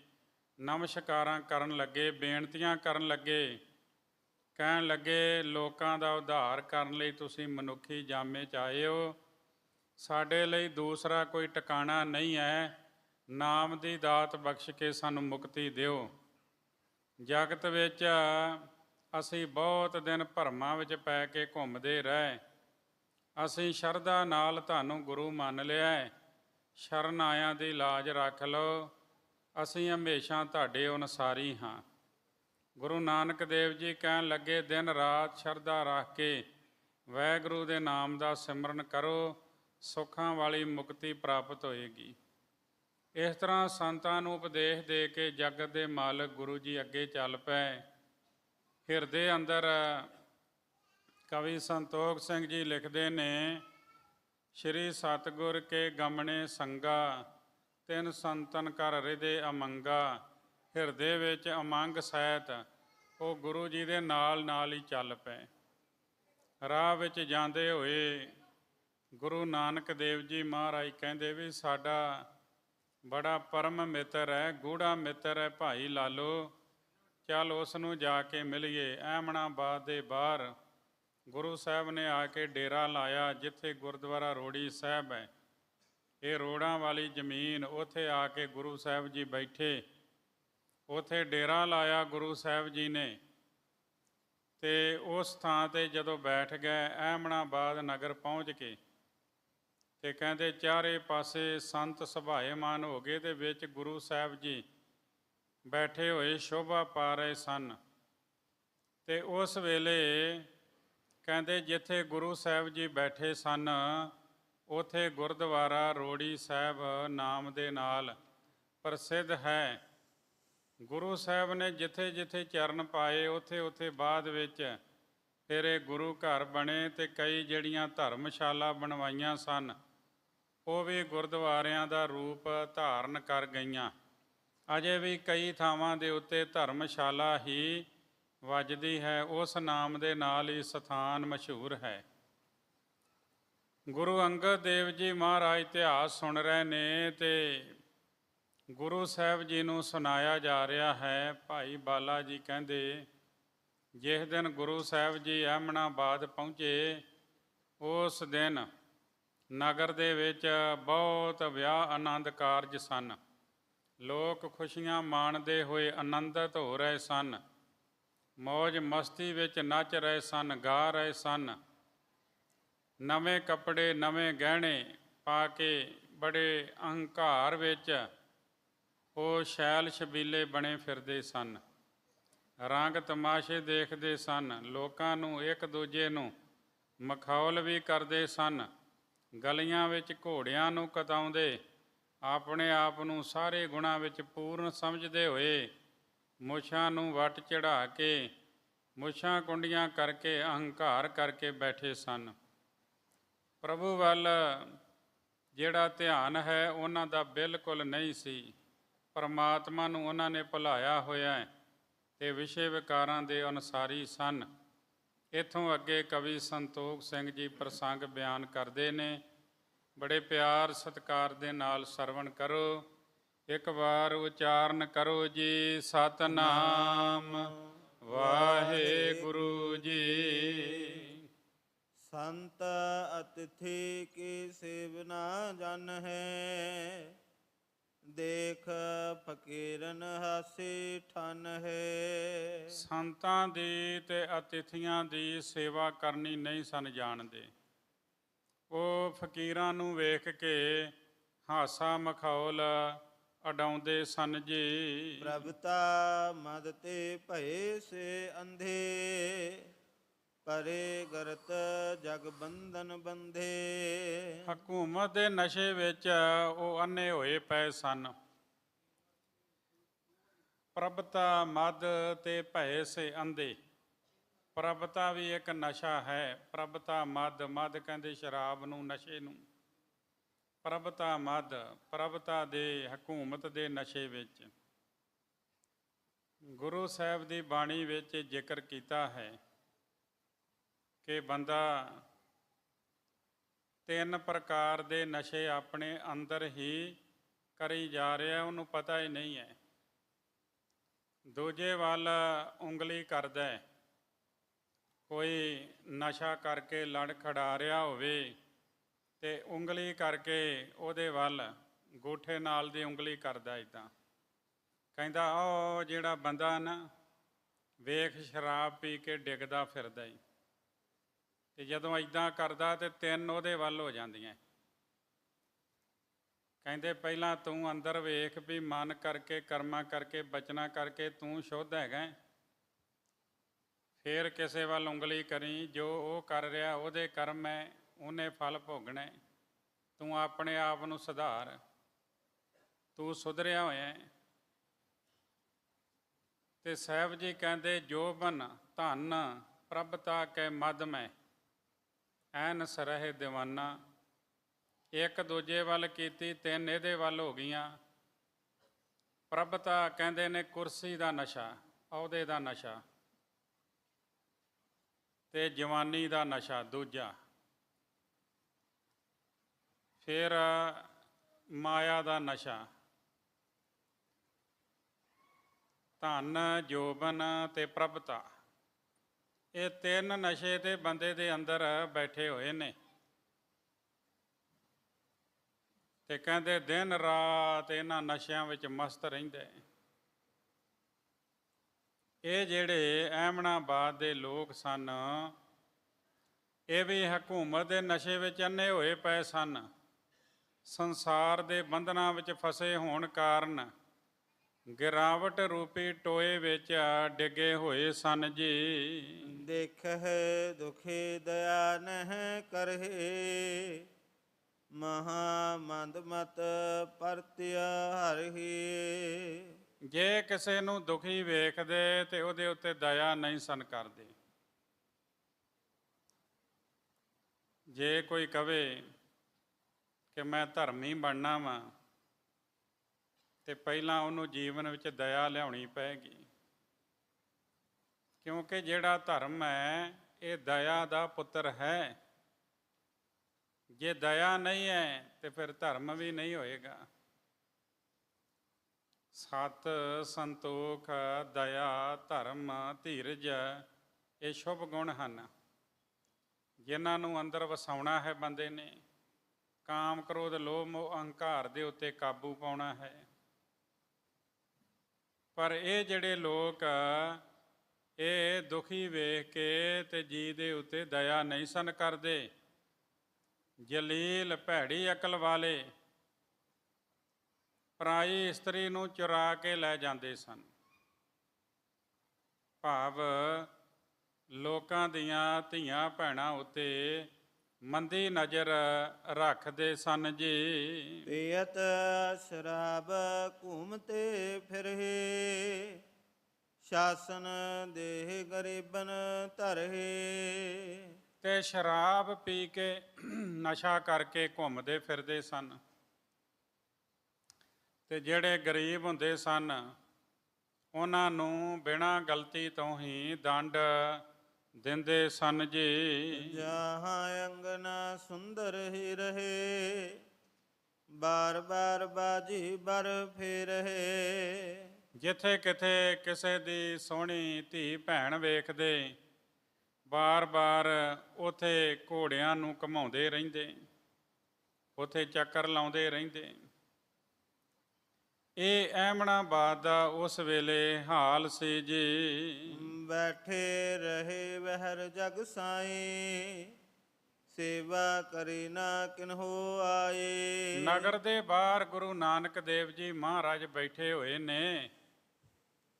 ਨਮਸਕਾਰਾਂ ਕਰਨ ਲੱਗੇ, ਬੇਨਤੀਆਂ ਕਰਨ ਲੱਗੇ। ਕਹਿਣ ਲੱਗੇ ਲੋਕਾਂ ਦਾ ਉਧਾਰ ਕਰਨ ਲਈ ਤੁਸੀਂ ਮਨੁੱਖੀ ਜਾਮੇ 'ਚ ਆਏ ਹੋ, ਸਾਡੇ ਲਈ ਦੂਸਰਾ ਕੋਈ ਟਿਕਾਣਾ ਨਹੀਂ ਹੈ। ਨਾਮ ਦੀ ਦਾਤ ਬਖਸ਼ ਕੇ ਸਾਨੂੰ ਮੁਕਤੀ ਦਿਓ। ਜਗਤ ਵਿੱਚ ਅਸੀਂ ਬਹੁਤ ਦਿਨ ਭਰਮਾਂ ਵਿੱਚ ਪੈ ਕੇ ਘੁੰਮਦੇ ਰਹੇ, ਅਸੀਂ ਸ਼ਰਧਾ ਨਾਲ ਤੁਹਾਨੂੰ ਗੁਰੂ ਮੰਨ ਲਿਆ ਹੈ, ਸ਼ਰਨ ਆਇਆਂ ਦੀ ਲਾਜ ਰੱਖ ਲਓ, ਅਸੀਂ ਹਮੇਸ਼ਾ ਤੁਹਾਡੇ ਅਨੁਸਾਰੀ ਹਾਂ। ਗੁਰੂ ਨਾਨਕ ਦੇਵ ਜੀ ਕਹਿਣ ਲੱਗੇ ਦਿਨ ਰਾਤ ਸ਼ਰਧਾ ਰੱਖ ਕੇ ਵਾਹਿਗੁਰੂ ਦੇ ਨਾਮ ਦਾ ਸਿਮਰਨ ਕਰੋ, ਸੁੱਖਾਂ ਵਾਲੀ ਮੁਕਤੀ ਪ੍ਰਾਪਤ ਹੋਏਗੀ। ਇਸ ਤਰ੍ਹਾਂ ਸੰਤਾਂ ਨੂੰ ਉਪਦੇਸ਼ ਦੇ ਕੇ ਜਗਤ ਦੇ ਮਾਲਕ ਗੁਰੂ ਜੀ ਅੱਗੇ ਚੱਲ ਪਏ। ਹਿਰਦੇ ਅੰਦਰ ਕਵੀ ਸੰਤੋਖ ਸਿੰਘ ਜੀ ਲਿਖਦੇ ਨੇ, ਸ਼੍ਰੀ ਸਤਿਗੁਰ ਕੇ ਗਮਣੇ ਸੰਗਾ, ਤਿੰਨ ਸੰਤਨ ਕਰ ਹਿਰਦੇ ਅਮੰਗਾ। ਹਿਰਦੇ ਵਿੱਚ ਅਮੰਗ ਸਹਿਤ ਉਹ ਗੁਰੂ ਜੀ ਦੇ ਨਾਲ ਨਾਲ ਹੀ ਚੱਲ ਪਏ। ਰਾਹ ਵਿੱਚ ਜਾਂਦੇ ਹੋਏ ਗੁਰੂ ਨਾਨਕ ਦੇਵ ਜੀ ਮਹਾਰਾਜ ਕਹਿੰਦੇ ਵੀ ਸਾਡਾ ਬੜਾ ਪਰਮ ਮਿੱਤਰ ਹੈ, ਗੂੜਾ ਮਿੱਤਰ ਹੈ ਭਾਈ ਲਾਲੋ, ਚੱਲ ਉਸ ਨੂੰ ਜਾ ਕੇ ਮਿਲੀਏ। ਅਹਿਮਦਾਬਾਦ ਦੇ ਬਾਹਰ ਗੁਰੂ ਸਾਹਿਬ ਨੇ ਆ ਕੇ ਡੇਰਾ ਲਾਇਆ, ਜਿੱਥੇ ਗੁਰਦੁਆਰਾ ਰੋੜੀ ਸਾਹਿਬ ਹੈ, ਇਹ ਰੋੜਾਂ ਵਾਲੀ ਜ਼ਮੀਨ, ਉੱਥੇ ਆ ਕੇ ਗੁਰੂ ਸਾਹਿਬ ਜੀ ਬੈਠੇ, ਉੱਥੇ ਡੇਰਾ ਲਾਇਆ ਗੁਰੂ ਸਾਹਿਬ ਜੀ ਨੇ। ਤੇ ਉਸ ਥਾਂ 'ਤੇ ਜਦੋਂ ਬੈਠ ਗਏ ਅਹਿਮਦਾਬਾਦ ਨਗਰ ਪਹੁੰਚ ਕੇ, ਤੇ ਕਹਿੰਦੇ ਚਾਰੇ ਪਾਸੇ ਸੰਤ ਸੁਭਾਏਮਾਨ ਹੋ ਗਏ ਤੇ ਵਿੱਚ ਗੁਰੂ ਸਾਹਿਬ ਜੀ ਬੈਠੇ ਹੋਏ ਸ਼ੋਭਾ ਪਾ ਰਹੇ ਸਨ। ਤੇ ਉਸ ਵੇਲੇ ਕਹਿੰਦੇ ਜਿੱਥੇ ਗੁਰੂ ਸਾਹਿਬ ਜੀ ਬੈਠੇ ਸਨ ਉੱਥੇ ਗੁਰਦੁਆਰਾ ਰੋੜੀ ਸਾਹਿਬ ਨਾਮ ਦੇ ਨਾਲ ਪ੍ਰਸਿੱਧ ਹੈ। ਗੁਰੂ ਸਾਹਿਬ ਨੇ ਜਿੱਥੇ ਜਿੱਥੇ ਚਰਨ ਪਾਏ ਉੱਥੇ ਉੱਥੇ ਬਾਅਦ ਵਿੱਚ ਫਿਰ ਇਹ ਗੁਰੂ ਘਰ ਬਣੇ ਤੇ ਕਈ ਜਿਹੜੀਆਂ ਧਰਮਸ਼ਾਲਾ ਬਣਵਾਈਆਂ ਸਨ ਉਹ ਵੀ ਗੁਰਦੁਆਰਿਆਂ ਦਾ ਰੂਪ ਧਾਰਨ ਕਰ ਗਈਆਂ। ਅਜੇ ਵੀ ਕਈ ਥਾਵਾਂ ਦੇ ਉੱਤੇ ਧਰਮਸ਼ਾਲਾ ਹੀ ਵੱਜਦੀ ਹੈ, ਉਸ ਨਾਮ ਦੇ ਨਾਲ ਹੀ ਸਥਾਨ ਮਸ਼ਹੂਰ ਹੈ। ਗੁਰੂ ਅੰਗਦ ਦੇਵ ਜੀ ਮਹਾਰਾਜ ਇਤਿਹਾਸ ਸੁਣ ਰਹੇ ਨੇ ਤੇ ਗੁਰੂ ਸਾਹਿਬ ਜੀ ਨੂੰ ਸੁਣਾਇਆ ਜਾ ਰਿਹਾ ਹੈ। ਭਾਈ ਬਾਲਾ ਜੀ ਕਹਿੰਦੇ ਜਿਸ ਦਿਨ ਗੁਰੂ ਸਾਹਿਬ ਜੀ ਅਹਿਮਦਾਬਾਦ ਪਹੁੰਚੇ ਉਸ ਦਿਨ ਨਗਰ ਦੇ ਵਿੱਚ ਬਹੁਤ ਵਿਆਹ ਆਨੰਦ ਕਾਰਜ ਸਨ, ਲੋਕ ਖੁਸ਼ੀਆਂ ਮਾਣਦੇ ਹੋਏ ਆਨੰਦਿਤ ਹੋ ਰਹੇ ਸਨ, ਮੌਜ ਮਸਤੀ ਵਿੱਚ ਨੱਚ ਰਹੇ ਸਨ, ਗਾ ਰਹੇ ਸਨ। ਨਵੇਂ ਕੱਪੜੇ ਨਵੇਂ ਗਹਿਣੇ ਪਾ ਕੇ ਬੜੇ ਅਹੰਕਾਰ ਵਿੱਚ ਉਹ ਸ਼ੈਲ ਛਬੀਲੇ ਬਣੇ ਫਿਰਦੇ ਸਨ, ਰੰਗ ਤਮਾਸ਼ੇ ਦੇਖਦੇ ਸਨ, ਲੋਕਾਂ ਨੂੰ ਇੱਕ ਦੂਜੇ ਨੂੰ ਮਖੌਲ ਵੀ ਕਰਦੇ ਸਨ, ਗਲੀਆਂ ਵਿੱਚ ਘੋੜਿਆਂ ਨੂੰ ਕਤਾਉਂਦੇ, ਆਪਣੇ ਆਪ ਨੂੰ ਸਾਰੇ ਗੁਣਾਂ ਵਿੱਚ ਪੂਰਨ ਸਮਝਦੇ ਹੋਏ ਮੁੱਛਾਂ ਨੂੰ ਵੱਟ ਚੜ੍ਹਾ ਕੇ ਮੁੱਛਾਂ ਕੁੰਡੀਆਂ ਕਰਕੇ ਅਹੰਕਾਰ ਕਰਕੇ ਬੈਠੇ ਸਨ। ਪ੍ਰਭੂ ਵੱਲ ਜਿਹੜਾ ਧਿਆਨ ਹੈ ਉਹਨਾਂ ਦਾ ਬਿਲਕੁਲ ਨਹੀਂ ਸੀ। ਪਰਮਾਤਮਾ ਨੂੰ ਉਹਨਾਂ ਨੇ ਭੁਲਾਇਆ ਹੋਇਆ ਹੈ ਤੇ ਵਿਸ਼ੇ ਵਿਕਾਰਾਂ ਦੇ ਅਨੁਸਾਰੀ ਸਨ। ਇੱਥੋਂ ਅੱਗੇ ਕਵੀ ਸੰਤੋਖ ਸਿੰਘ ਜੀ ਪ੍ਰਸੰਗ ਬਿਆਨ ਕਰਦੇ ਨੇ, ਬੜੇ ਪਿਆਰ ਸਤਿਕਾਰ ਦੇ ਨਾਲ ਸਰਵਣ ਕਰੋ। ਇੱਕ ਵਾਰ ਉਚਾਰਨ ਕਰੋ ਜੀ, ਸਤਨਾਮ ਵਾਹਿਗੁਰੂ ਜੀ। ਸੰਤ ਅਤਿਥੀ ਕੀ ਸੇਵਨਾ ਜਨ ਹੈ, ਦੇਖ ਫਕੀਰਨ ਹਾਸੀ ਠਨ ਹੈ। ਸੰਤਾਂ ਦੀ ਤੇ ਅਤਿਥੀਆਂ ਦੀ ਸੇਵਾ ਕਰਨੀ ਨਹੀਂ ਸਨ ਜਾਣਦੇ। ਉਹ ਫਕੀਰਾਂ ਨੂੰ ਵੇਖ ਕੇ ਹਾਸਾ ਮਖੌਲ ਉਡਾਉਂਦੇ ਸਨ ਜੀ। ਪ੍ਰਭਤਾ ਮਦ ਤੇ ਭਏ ਸੇ ਅੰਧੇ, ਪਰੇ ਗਰਤ ਜਗ ਬੰਧਨ ਬੰਧੇ। ਹਕੂਮਤ ਦੇ ਨਸ਼ੇ ਵਿੱਚ ਉਹ ਅੰਨੇ ਹੋਏ ਪਏ ਸਨ। ਪ੍ਰਭਤਾ ਮਦ ਤੇ ਭਏ ਸੇ ਅੰਧੇ। ਪ੍ਰਭਤਾ ਵੀ ਇੱਕ ਨਸ਼ਾ ਹੈ। ਪ੍ਰਭਤਾ ਮਦ, ਮਦ ਕਹਿੰਦੇ ਸ਼ਰਾਬ ਨੂੰ, ਨਸ਼ੇ ਨੂੰ। ਪ੍ਰਭਤਾ ਮਦ, ਪ੍ਰਭਤਾ ਦੇ ਹਕੂਮਤ ਦੇ ਨਸ਼ੇ ਵਿੱਚ। ਗੁਰੂ ਸਾਹਿਬ ਦੀ ਬਾਣੀ ਵਿੱਚ ਜ਼ਿਕਰ ਕੀਤਾ ਹੈ ਕਿ ਬੰਦਾ 3 ਪ੍ਰਕਾਰ ਦੇ ਨਸ਼ੇ ਆਪਣੇ ਅੰਦਰ ਹੀ ਕਰੀ ਜਾ ਰਿਹਾ, ਉਹਨੂੰ ਪਤਾ ਹੀ ਨਹੀਂ ਹੈ। ਦੂਜੇ ਵੱਲ ਉਂਗਲੀ ਕਰਦਾ ਹੈ। ਕੋਈ ਨਸ਼ਾ ਕਰਕੇ ਲੜ ਖੜਾ ਰਿਹਾ ਹੋਵੇ ਤੇ ਉਂਗਲੀ ਕਰਕੇ ਉਹਦੇ ਵੱਲ ਅੰਗੂਠੇ ਨਾਲ ਦੀ ਉਂਗਲੀ ਕਰਦਾ, ਇੱਦਾਂ ਕਹਿੰਦਾ ਉਹ ਜਿਹੜਾ ਬੰਦਾ ਨਾ ਵੇਖ ਸ਼ਰਾਬ ਪੀ ਕੇ ਡਿੱਗਦਾ ਫਿਰਦਾ ਈ। ਤੇ ਜਦੋਂ ਇੱਦਾਂ ਕਰਦਾ ਤੇ 3 ਉਹਦੇ ਵੱਲ ਹੋ ਜਾਂਦੀਆਂ। ਕਹਿੰਦੇ ਪਹਿਲਾਂ ਤੂੰ ਅੰਦਰ ਵੇਖ ਵੀ ਮਨ ਕਰਕੇ, ਕਰਮਾਂ ਕਰਕੇ, ਬਚਨਾ ਕਰਕੇ ਤੂੰ ਸ਼ੁੱਧ ਹੈਗਾ, ਫਿਰ ਕਿਸੇ ਵੱਲ ਉਂਗਲੀ ਕਰੀ। ਜੋ ਉਹ ਕਰ ਰਿਹਾ ਉਹਦੇ ਕਰਮ ਹੈ, ਉਹਨੇ ਫਲ ਭੋਗਣਾ। ਤੂੰ ਆਪਣੇ ਆਪ ਨੂੰ ਸੁਧਾਰ, ਤੂੰ ਸੁਧਰਿਆ ਹੋਇਆ। ਤੇ ਸਾਹਿਬ ਜੀ ਕਹਿੰਦੇ ਜੋਬਨ ਧਨ ਪ੍ਰਭਤਾ ਕੈ ਮਦ ਮੈਂ, ਐਨ ਸਰਹਿ ਦੀਵਾਨਾ। ਇੱਕ ਦੂਜੇ ਵੱਲ ਕੀਤੀ, 3 ਇਹਦੇ ਵੱਲ ਹੋ ਗਈਆਂ। ਪ੍ਰਭਤਾ ਕਹਿੰਦੇ ਨੇ ਕੁਰਸੀ ਦਾ ਨਸ਼ਾ, ਅਹੁਦੇ ਦਾ ਨਸ਼ਾ, ਤੇ ਜਵਾਨੀ ਦਾ ਨਸ਼ਾ ਦੂਜਾ। ਫਿਰ ਮਾਇਆ ਦਾ ਨਸ਼ਾ, ਧਨ, ਜੋਬਨ ਤੇ ਪ੍ਰਭਤਾ। ਇਹ 3 ਨਸ਼ੇ ਤੇ ਬੰਦੇ ਦੇ ਅੰਦਰ ਬੈਠੇ ਹੋਏ ਨੇ। ਤੇ ਕਹਿੰਦੇ ਦਿਨ ਰਾਤ ਇਹਨਾਂ ਨਸ਼ਿਆਂ ਵਿੱਚ ਮਸਤ ਰਹਿੰਦੇ। ਇਹ ਜਿਹੜੇ ਅਹਿਮਦਾਬਾਦ ਦੇ ਲੋਕ ਸਨ, ਇਹ ਵੀ ਹਕੂਮਤ ਦੇ ਨਸ਼ੇ ਵਿੱਚ ਅੰਨੇ ਹੋਏ ਪਏ ਸਨ। ਸੰਸਾਰ ਦੇ ਬੰਧਨਾਂ ਵਿੱਚ ਫਸੇ ਹੋਣ ਕਾਰਨ ਗਿਰਾਵਟ ਰੂਪੀ ਟੋਏ ਵਿੱਚ ਡਿੱਗੇ ਹੋਏ ਸਨ ਜੀ। ਦੇਖਹਿ ਦੁਖੀ ਦਇਆ ਨਹਿ ਕਰਹਿ, ਮਹਾ ਮੰਦ ਮਤ ਪਰਤਿਆ ਹਰਿ। ਜੇ ਕਿਸੇ ਨੂੰ ਦੁਖੀ ਵੇਖਦੇ ਤੇ ਉਹਦੇ ਉੱਤੇ ਦਇਆ ਨਹੀਂ ਸਨ ਕਰਦੇ। ਜੇ ਕੋਈ ਕਵੇ ਕਿ ਮੈਂ ਧਰਮੀ ਬਣਨਾ ਵਾਂ, ਤੇ ਪਹਿਲਾਂ ਉਹਨੂੰ ਜੀਵਨ ਵਿੱਚ ਦਇਆ ਲਿਆਉਣੀ ਪਏਗੀ। ਕਿਉਂਕਿ ਜਿਹੜਾ ਧਰਮ ਹੈ ਇਹ ਦਇਆ ਦਾ ਪੁੱਤਰ ਹੈ। ਜੇ ਦਇਆ ਨਹੀਂ ਹੈ ਤੇ ਫਿਰ ਧਰਮ ਵੀ ਨਹੀਂ ਹੋਏਗਾ। ਸਤ, ਸੰਤੋਖ, ਦਇਆ, ਧਰਮ, ਧੀਰਜ ਇਹ ਸ਼ੁਭ ਗੁਣ ਹਨ ਜਿਨ੍ਹਾਂ ਨੂੰ ਅੰਦਰ ਵਸਾਉਣਾ ਹੈ ਬੰਦੇ ਨੇ। ਕਾਮ, ਕ੍ਰੋਧ, ਲੋਭ, ਮੋਹ, ਅਹੰਕਾਰ ਦੇ ਉੱਤੇ ਕਾਬੂ ਪਾਉਣਾ ਹੈ। ਪਰ ਇਹ ਜਿਹੜੇ ਲੋਕ ਇਹ ਦੁਖੀ ਵੇਖ ਕੇ ਤੇ ਜੀ ਦੇ ਉੱਤੇ ਦਇਆ ਨਹੀਂ ਸਨ ਕਰਦੇ। ਜਲੀਲ ਭੈੜੀ ਅਕਲ ਵਾਲੇ ਪਰਾਈ ਇਸਤਰੀ ਨੂੰ ਚੁਰਾ ਕੇ ਲੈ ਜਾਂਦੇ ਸਨ। ਭਾਵ ਲੋਕਾਂ ਦੀਆਂ ਧੀਆਂ ਭੈਣਾਂ ਉੱਤੇ ਮੰਦੀ ਨਜ਼ਰ ਰੱਖਦੇ ਸਨ ਜੀ। ਪੀਅਤ ਸ਼ਰਾਬ ਘੂਮਤੇ ਫਿਰਹਿ, ਸ਼ਾਸਨ ਦੇਹ ਗਰੀਬਨ ਧਰਹਿ। ਤੇ ਸ਼ਰਾਬ ਪੀ ਕੇ ਨਸ਼ਾ ਕਰਕੇ ਘੁੰਮਦੇ ਫਿਰਦੇ ਸਨ। ਤੇ ਜਿਹੜੇ ਗਰੀਬ ਹੁੰਦੇ ਸਨ ਉਹਨਾਂ ਨੂੰ ਬਿਨਾਂ ਗਲਤੀ ਤੋਂ ਹੀ ਦੰਡ ਦਿੰਦੇ ਸਨ ਜੀ। ਜਹਾਂ ਅੰਗਨਾ ਸੁੰਦਰ ਹੀ ਰਹੇ, ਬਾਰ ਬਾਰ ਬਾਜੀ ਬਰ ਫੇਰਹਿ। ਜਿੱਥੇ ਕਿਤੇ ਕਿਸੇ ਦੀ ਸੋਹਣੀ ਧੀ ਭੈਣ ਵੇਖਦੇ, ਬਾਰ-ਬਾਰ ਉੱਥੇ ਘੋੜਿਆਂ ਨੂੰ ਘੁਮਾਉਂਦੇ ਰਹਿੰਦੇ, ਉੱਥੇ ਚੱਕਰ ਲਾਉਂਦੇ ਰਹਿੰਦੇ। ਇਹ ਅਹਿਮਣਾਬਾਦ ਦਾ ਉਸ ਵੇਲੇ ਹਾਲ ਸੀ ਜੀ। ਬੈਠੇ ਰਹੇ ਵਹਿਰ ਜਗ ਸਾਈ, ਸੇਵਾ ਕਰੀ ਨਾ ਕਿਨਹੋ ਆਏ। ਨਗਰ ਦੇ ਬਾਹਰ ਗੁਰੂ ਨਾਨਕ ਦੇਵ ਜੀ ਮਹਾਰਾਜ ਬੈਠੇ ਹੋਏ ਨੇ,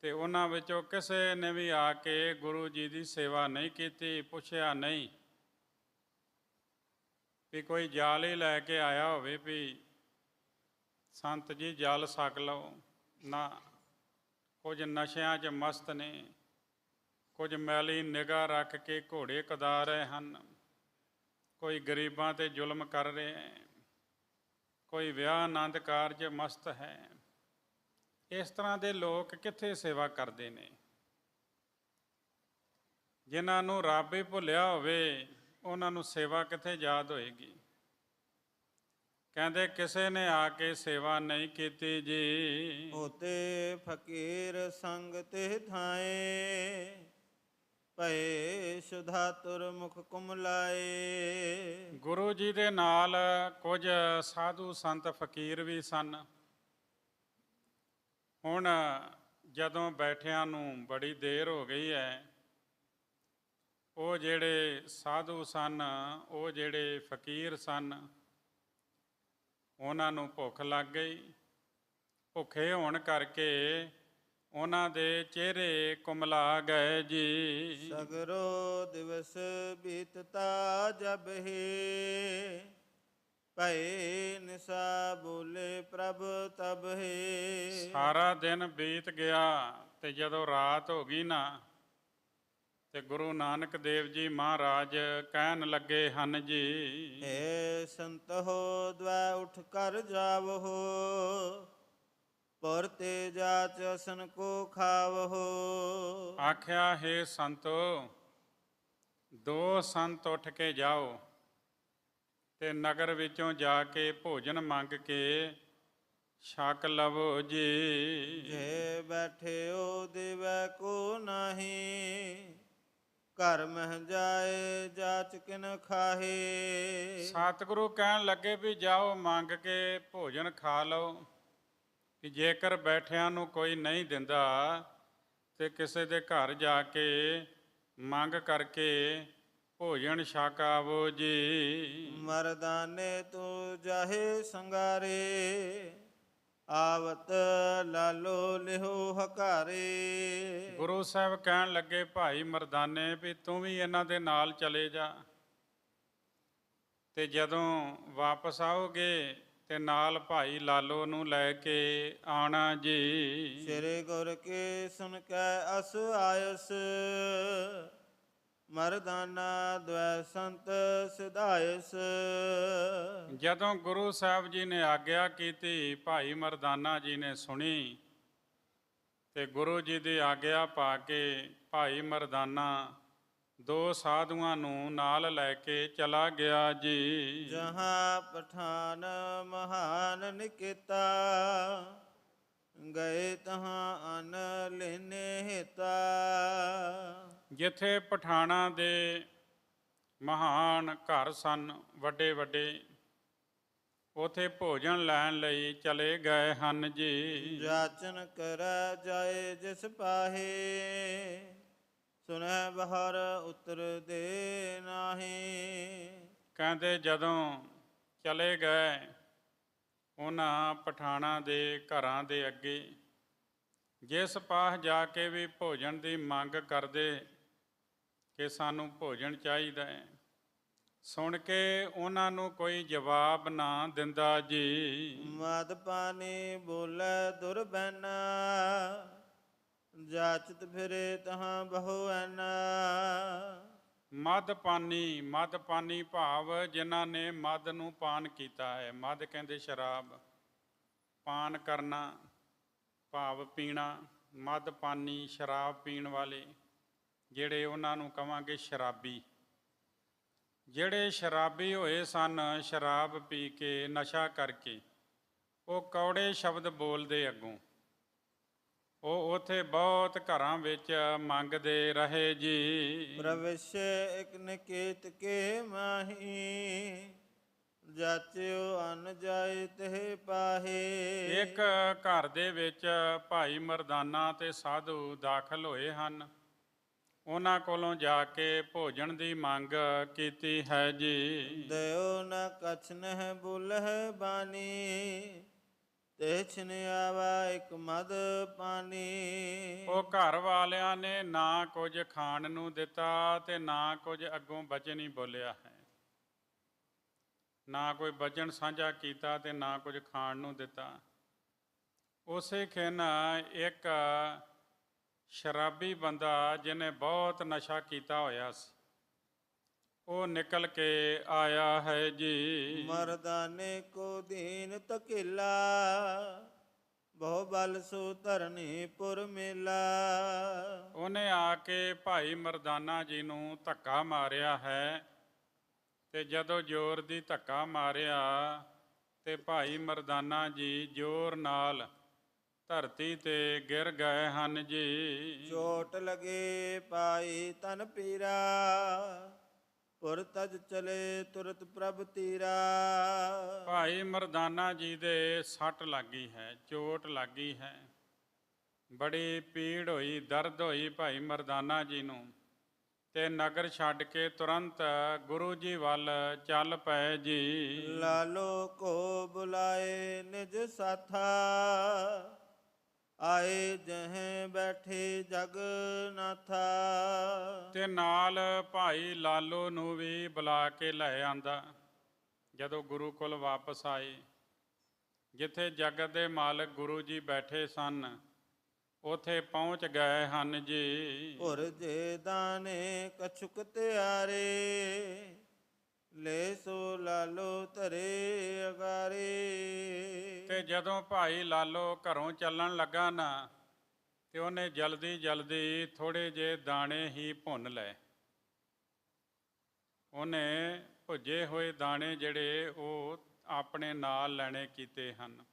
ਤੇ ਉਹਨਾਂ ਵਿੱਚੋਂ ਕਿਸੇ ਨੇ ਵੀ ਆ ਕੇ ਗੁਰੂ ਜੀ ਦੀ ਸੇਵਾ ਨਹੀਂ ਕੀਤੀ, ਪੁੱਛਿਆ ਨਹੀਂ। ਵੀ ਕੋਈ ਜਲ ਹੀ ਲੈ ਕੇ ਆਇਆ ਹੋਵੇ ਵੀ ਸੰਤ ਜੀ ਜਲ ਛਕ ਲਓ, ਨਾ। ਕੁਝ ਨਸ਼ਿਆਂ 'ਚ ਮਸਤ ਨੇ, ਕੁਝ ਮੈਲੀ ਨਿਗਾਹ ਰੱਖ ਕੇ ਘੋੜੇ ਕੁਦਾ ਰਹੇ ਹਨ, ਕੋਈ ਗਰੀਬਾਂ 'ਤੇ ਜ਼ੁਲਮ ਕਰ ਰਹੇ ਹੈ, ਕੋਈ ਵਿਆਹ ਆਨੰਦ ਕਾਰਜ ਮਸਤ ਹੈ। ਇਸ ਤਰ੍ਹਾਂ ਦੇ ਲੋਕ ਕਿੱਥੇ ਸੇਵਾ ਕਰਦੇ ਨੇ? ਜਿਨ੍ਹਾਂ ਨੂੰ ਰੱਬ ਹੀ ਭੁੱਲਿਆ ਹੋਵੇ, ਉਹਨਾਂ ਨੂੰ ਸੇਵਾ ਕਿੱਥੇ ਯਾਦ ਹੋਏਗੀ? ਕਹਿੰਦੇ ਕਿਸੇ ਨੇ ਆ ਕੇ ਸੇਵਾ ਨਹੀਂ ਕੀਤੀ ਜੀ। ਹੋਤੇ ਫਕੀਰ ਸੰਗ ਤੇ ਥਾਏ, ਭਏ ਸੁਧਾਤੁਰ ਮੁਖ ਕੁਮਲਾਏ। ਗੁਰੂ ਜੀ ਦੇ ਨਾਲ ਕੁਝ ਸਾਧੂ ਸੰਤ ਫਕੀਰ ਵੀ ਸਨ। ਹੁਣ ਜਦੋਂ ਬੈਠਿਆਂ ਨੂੰ ਬੜੀ ਦੇਰ ਹੋ ਗਈ ਹੈ, ਉਹ ਜਿਹੜੇ ਸਾਧੂ ਸਨ, ਉਹ ਜਿਹੜੇ ਫਕੀਰ ਸਨ, ਉਹਨਾਂ ਨੂੰ ਭੁੱਖ ਲੱਗ ਗਈ। ਭੁੱਖੇ ਹੋਣ ਕਰਕੇ ਉਹਨਾਂ ਦੇ ਚਿਹਰੇ ਕੁਮਲਾ ਗਏ ਜੀ। ਸਗਰੋ ਦਿਵਸ ਬੀਤਤਾ ਜਬ ਹੈ, ਭਏ ਨਿਸਾ ਬੋਲੇ ਪ੍ਰਭ ਤਬ ਹੈ। ਸਾਰਾ ਦਿਨ ਬੀਤ ਗਿਆ ਤੇ ਜਦੋਂ ਰਾਤ ਹੋ ਗਈ ਨਾ, ਤੇ ਗੁਰੂ ਨਾਨਕ ਦੇਵ ਜੀ ਮਹਾਰਾਜ ਕਹਿਣ ਲੱਗੇ ਹਨ ਜੀ। ਏ ਸੰਤ ਹੋ ਦਵੈ ਉਠ ਕਰ ਜਾਵੋ, ਪੁਰ ਤੇ ਜਾਚ ਅਸਨ ਕੋ ਖਾਵੋ। ਆਖਿਆ, ਹੈ ਸੰਤੋ, ਦੋ ਸੰਤ ਉੱਠ ਕੇ ਜਾਓ ਤੇ ਨਗਰ ਵਿੱਚੋਂ ਜਾ ਕੇ ਭੋਜਨ ਮੰਗ ਕੇ ਛਕ ਲਵੋ ਜੀ। ਜੇ ਬੈਠਿਓ ਦਿਵੈ ਕੋ ਨਾਹੀ, ਘਰ ਮਹਿ ਜਾਏ ਜਾਚ ਕਿਨ ਖਾਹੇ। ਸਤਿਗੁਰੂ ਕਹਿਣ ਲੱਗੇ ਵੀ ਜਾਓ ਮੰਗ ਕੇ ਭੋਜਨ ਖਾ ਲਓ, ਕਿ ਜੇਕਰ ਬੈਠਿਆਂ ਨੂੰ ਕੋਈ ਨਹੀਂ ਦਿੰਦਾ ਤੇ ਕਿਸੇ ਦੇ ਘਰ ਜਾ ਕੇ ਮੰਗ ਕਰਕੇ ਭੋਜਨ ਛਕ ਆਵੋ ਜੀ। ਮਰਦਾਨੇ ਤੂੰ ਜਾਹੇ ਸੰਗਾਰੇ, ਆਵਤ ਲਾਲੋ ਲਿਹੋ ਹਕਾਰੇ। ਗੁਰੂ ਸਾਹਿਬ ਕਹਿਣ ਲੱਗੇ, ਭਾਈ ਮਰਦਾਨੇ, ਵੀ ਤੂੰ ਵੀ ਇਹਨਾਂ ਦੇ ਨਾਲ ਚਲੇ ਜਾ, ਤੇ ਜਦੋਂ ਵਾਪਸ ਆਓਗੇ ਤੇ ਨਾਲ ਭਾਈ ਲਾਲੋ ਨੂੰ ਲੈ ਕੇ ਆਣਾ ਜੀ। ਸ੍ਰੀ ਗੁਰ ਕੇ ਸੁਨ ਕੈ ਅਸ ਆਇਸ, ਮਰਦਾਨਾ ਦਵੈ ਸੰਤ ਸਿਧਾਇਸ। ਜਦੋਂ ਗੁਰੂ ਸਾਹਿਬ ਜੀ ਨੇ ਆਗਿਆ ਕੀਤੀ, ਭਾਈ ਮਰਦਾਨਾ ਜੀ ਨੇ ਸੁਣੀ, ਤੇ ਗੁਰੂ ਜੀ ਦੀ ਆਗਿਆ ਪਾ ਕੇ ਭਾਈ ਮਰਦਾਨਾ ਦੋ ਸਾਧੂਆਂ ਨੂੰ ਨਾਲ ਲੈ ਕੇ ਚਲਾ ਗਿਆ ਜੀ। ਜਹਾਂ ਪਠਾਨ ਮਹਾਨ ਨਿਕੇਤਾ, ਗਏ ਤਹਾਂ ਅਨ ਲੈਨੇ ਹਿਤਾ। ਜਿੱਥੇ ਪਠਾਣਾਂ ਦੇ ਮਹਾਨ ਘਰ ਸਨ, ਵੱਡੇ ਵੱਡੇ, ਉਥੇ ਭੋਜਨ ਲੈਣ ਲਈ ਚਲੇ ਗਏ ਹਨ ਜੀ। ਜਾਚਨ ਕਰੈ ਜਾਏ ਜਿਸ ਪਾਹੇ, ਸੁਨੈ ਬਹਰ ਉਤਰ ਦੇ ਨਾਹੀ। ਕਹਿੰਦੇ ਜਦੋਂ ਚਲੇ ਗਏ ਉਹਨਾਂ ਪਠਾਣਾਂ ਦੇ ਘਰਾਂ ਦੇ ਅੱਗੇ, ਜਿਸ ਪਾਸ ਜਾ ਕੇ ਵੀ ਭੋਜਨ ਦੀ ਮੰਗ ਕਰਦੇ ਕਿ ਸਾਨੂੰ ਭੋਜਨ ਚਾਹੀਦਾ ਹੈ, ਸੁਣ ਕੇ ਉਹਨਾਂ ਨੂੰ ਕੋਈ ਜਵਾਬ ਨਾ ਦਿੰਦਾ ਜੀ। ਮਦ ਪਾਣੀ ਬੋਲੇ ਦੁਰਬੈਨਾ, ਜਾਚਤ ਫਿਰੇ ਤਹਾਂ ਬਹੁ ਐਨਾ। ਮਦ ਪਾਨੀ ਭਾਵ ਜਿਨ੍ਹਾਂ ਨੇ ਮਦ ਨੂੰ ਪਾਨ ਕੀਤਾ ਹੈ। ਮਦ ਕਹਿੰਦੇ ਸ਼ਰਾਬ, ਪਾਨ ਕਰਨਾ ਭਾਵ ਪੀਣਾ। ਮਦ ਪਾਨੀ ਸ਼ਰਾਬ ਪੀਣ ਵਾਲੇ, ਜਿਹੜੇ ਉਹਨਾਂ ਨੂੰ ਕਵਾਂਗੇ ਸ਼ਰਾਬੀ। ਜਿਹੜੇ ਸ਼ਰਾਬੀ ਹੋਏ ਸਨ, ਸ਼ਰਾਬ ਪੀ ਕੇ ਨਸ਼ਾ ਕਰਕੇ, ਉਹ ਕੌੜੇ ਸ਼ਬਦ ਬੋਲਦੇ ਅੱਗੋਂ, ਉਹ ਉਥੇ ਬਹੁਤ ਘਰਾਂ ਵਿੱਚ ਮੰਗਦੇ ਰਹੇ ਜੀ। ਪ੍ਰਵਿਸ਼ ਇਕ ਨਿਕੇਤ ਕੇ ਮਾਹੀ, ਜਾਚਿਓ ਅਨ ਜਾਏ ਤੇ ਪਾਹੇ। ਇੱਕ ਘਰ ਦੇ ਵਿੱਚ ਭਾਈ ਮਰਦਾਨਾ ਤੇ ਸਾਧੂ ਦਾਖਲ ਹੋਏ ਹਨ। ਉਹਨਾਂ ਕੋਲੋਂ ਜਾ ਕੇ ਭੋਜਨ ਦੀ ਮੰਗ ਕੀਤੀ ਹੈ ਜੀ। ਦਇਓ ਨ ਕਛ ਨਹਿ ਬੁਲਹਿ ਬਾਣੀ, ਤੇ ਛਿਨ ਆਵਾ ਇਕ ਮਦ ਪਾਣੀ। ਉਹ ਘਰ ਵਾਲਿਆਂ ਨੇ ਨਾ ਕੁਝ ਖਾਣ ਨੂੰ ਦਿੱਤਾ ਤੇ ਨਾ ਕੁਝ ਅੱਗੋਂ ਬਚਨ ਹੀ ਬੋਲਿਆ ਹੈ। ਨਾ ਕੋਈ ਬਚਨ ਸਾਂਝਾ ਕੀਤਾ ਤੇ ਨਾ ਕੁਝ ਖਾਣ ਨੂੰ ਦਿੱਤਾ। ਉਸੇ ਖਿਨ ਇੱਕ ਸ਼ਰਾਬੀ ਬੰਦਾ ਜਿਹਨੇ ਬਹੁਤ ਨਸ਼ਾ ਕੀਤਾ ਹੋਇਆ ਸੀ, ਉਹ ਨਿਕਲ ਕੇ ਆਇਆ ਹੈ ਜੀ। ਮਰਦਾਨੇ ਕੋ ਦੀਨ ਤਕੀਲਾ, ਬਹੁ ਬਲ ਸੋ ਧਰਨੀ ਪੁਰ ਮੇਲਾ। ਉਹਨੇ ਆ ਕੇ ਭਾਈ ਮਰਦਾਨਾ ਜੀ ਨੂੰ ਧੱਕਾ ਮਾਰਿਆ ਹੈ, ਤੇ ਜਦੋਂ ਜ਼ੋਰ ਦੀ ਧੱਕਾ ਮਾਰਿਆ ਤੇ ਭਾਈ ਮਰਦਾਨਾ ਜੀ ਜ਼ੋਰ ਨਾਲ ਧਰਤੀ ਤੇ ਗਿਰ ਗਏ ਹਨ ਜੀ। ਚੋਟ ਲਗੇ ਪਾਈ ਤਨ ਪੀਰਾ, ਪੁਰ ਤਜ ਚਲੇ ਤੁਰਤ ਪ੍ਰਭ ਤੀਰਾ। ਭਾਈ ਮਰਦਾਨਾ ਜੀ ਦੇ ਸੱਟ ਲੱਗੀ ਹੈ, ਚੋਟ ਲੱਗੀ ਹੈ, ਬੜੀ ਪੀੜ ਹੋਈ, ਦਰਦ ਹੋਈ ਭਾਈ ਮਰਦਾਨਾ ਜੀ ਨੂੰ, ਤੇ ਨਗਰ ਛੱਡ ਕੇ ਤੁਰੰਤ ਗੁਰੂ ਜੀ ਵੱਲ ਚੱਲ ਪਏ ਜੀ। ਲਾਲੋ ਕੋ ਬੁਲਾਏ ਨਿਜ ਸਾਥਾ, ਆਏ ਜਹ ਬੈਠੇ ਜਗ ਨਾਥਾ। ਤੇ ਨਾਲ ਭਾਈ ਲਾਲੋ ਨੂੰ ਵੀ ਬੁਲਾ ਕੇ ਲੈ ਆਂਦਾ। ਜਦੋਂ ਗੁਰੂ ਕੋਲ ਵਾਪਸ ਆਏ, ਜਿੱਥੇ ਜਗਤ ਦੇ ਮਾਲਕ ਗੁਰੂ ਜੀ ਬੈਠੇ ਸਨ, ਉਥੇ ਪਹੁੰਚ ਗਏ ਹਨ ਜੀ। ਪੁਰ ਜੇ ਦਾਨੇ ਕਛੁਕ ਤਿਆਰੇ, ਲੈ ਸੋ ਲਾਲੋ ਧਰੇ ਅਗਾਰੇ। ਤੇ ਜਦੋਂ ਭਾਈ ਲਾਲੋ ਘਰੋਂ ਚੱਲਣ ਲੱਗਾ ਨਾ, ਤੇ ਉਹਨੇ ਜਲਦੀ ਜਲਦੀ ਥੋੜੇ ਜਿਹੇ ਦਾਣੇ ਹੀ ਭੁੰਨ ਲਏ। ਉਹਨੇ ਭੁੱਜੇ ਹੋਏ ਦਾਣੇ ਜਿਹੜੇ ਉਹ ਆਪਣੇ ਨਾਲ ਲੈਣੇ ਕੀਤੇ ਹਨ,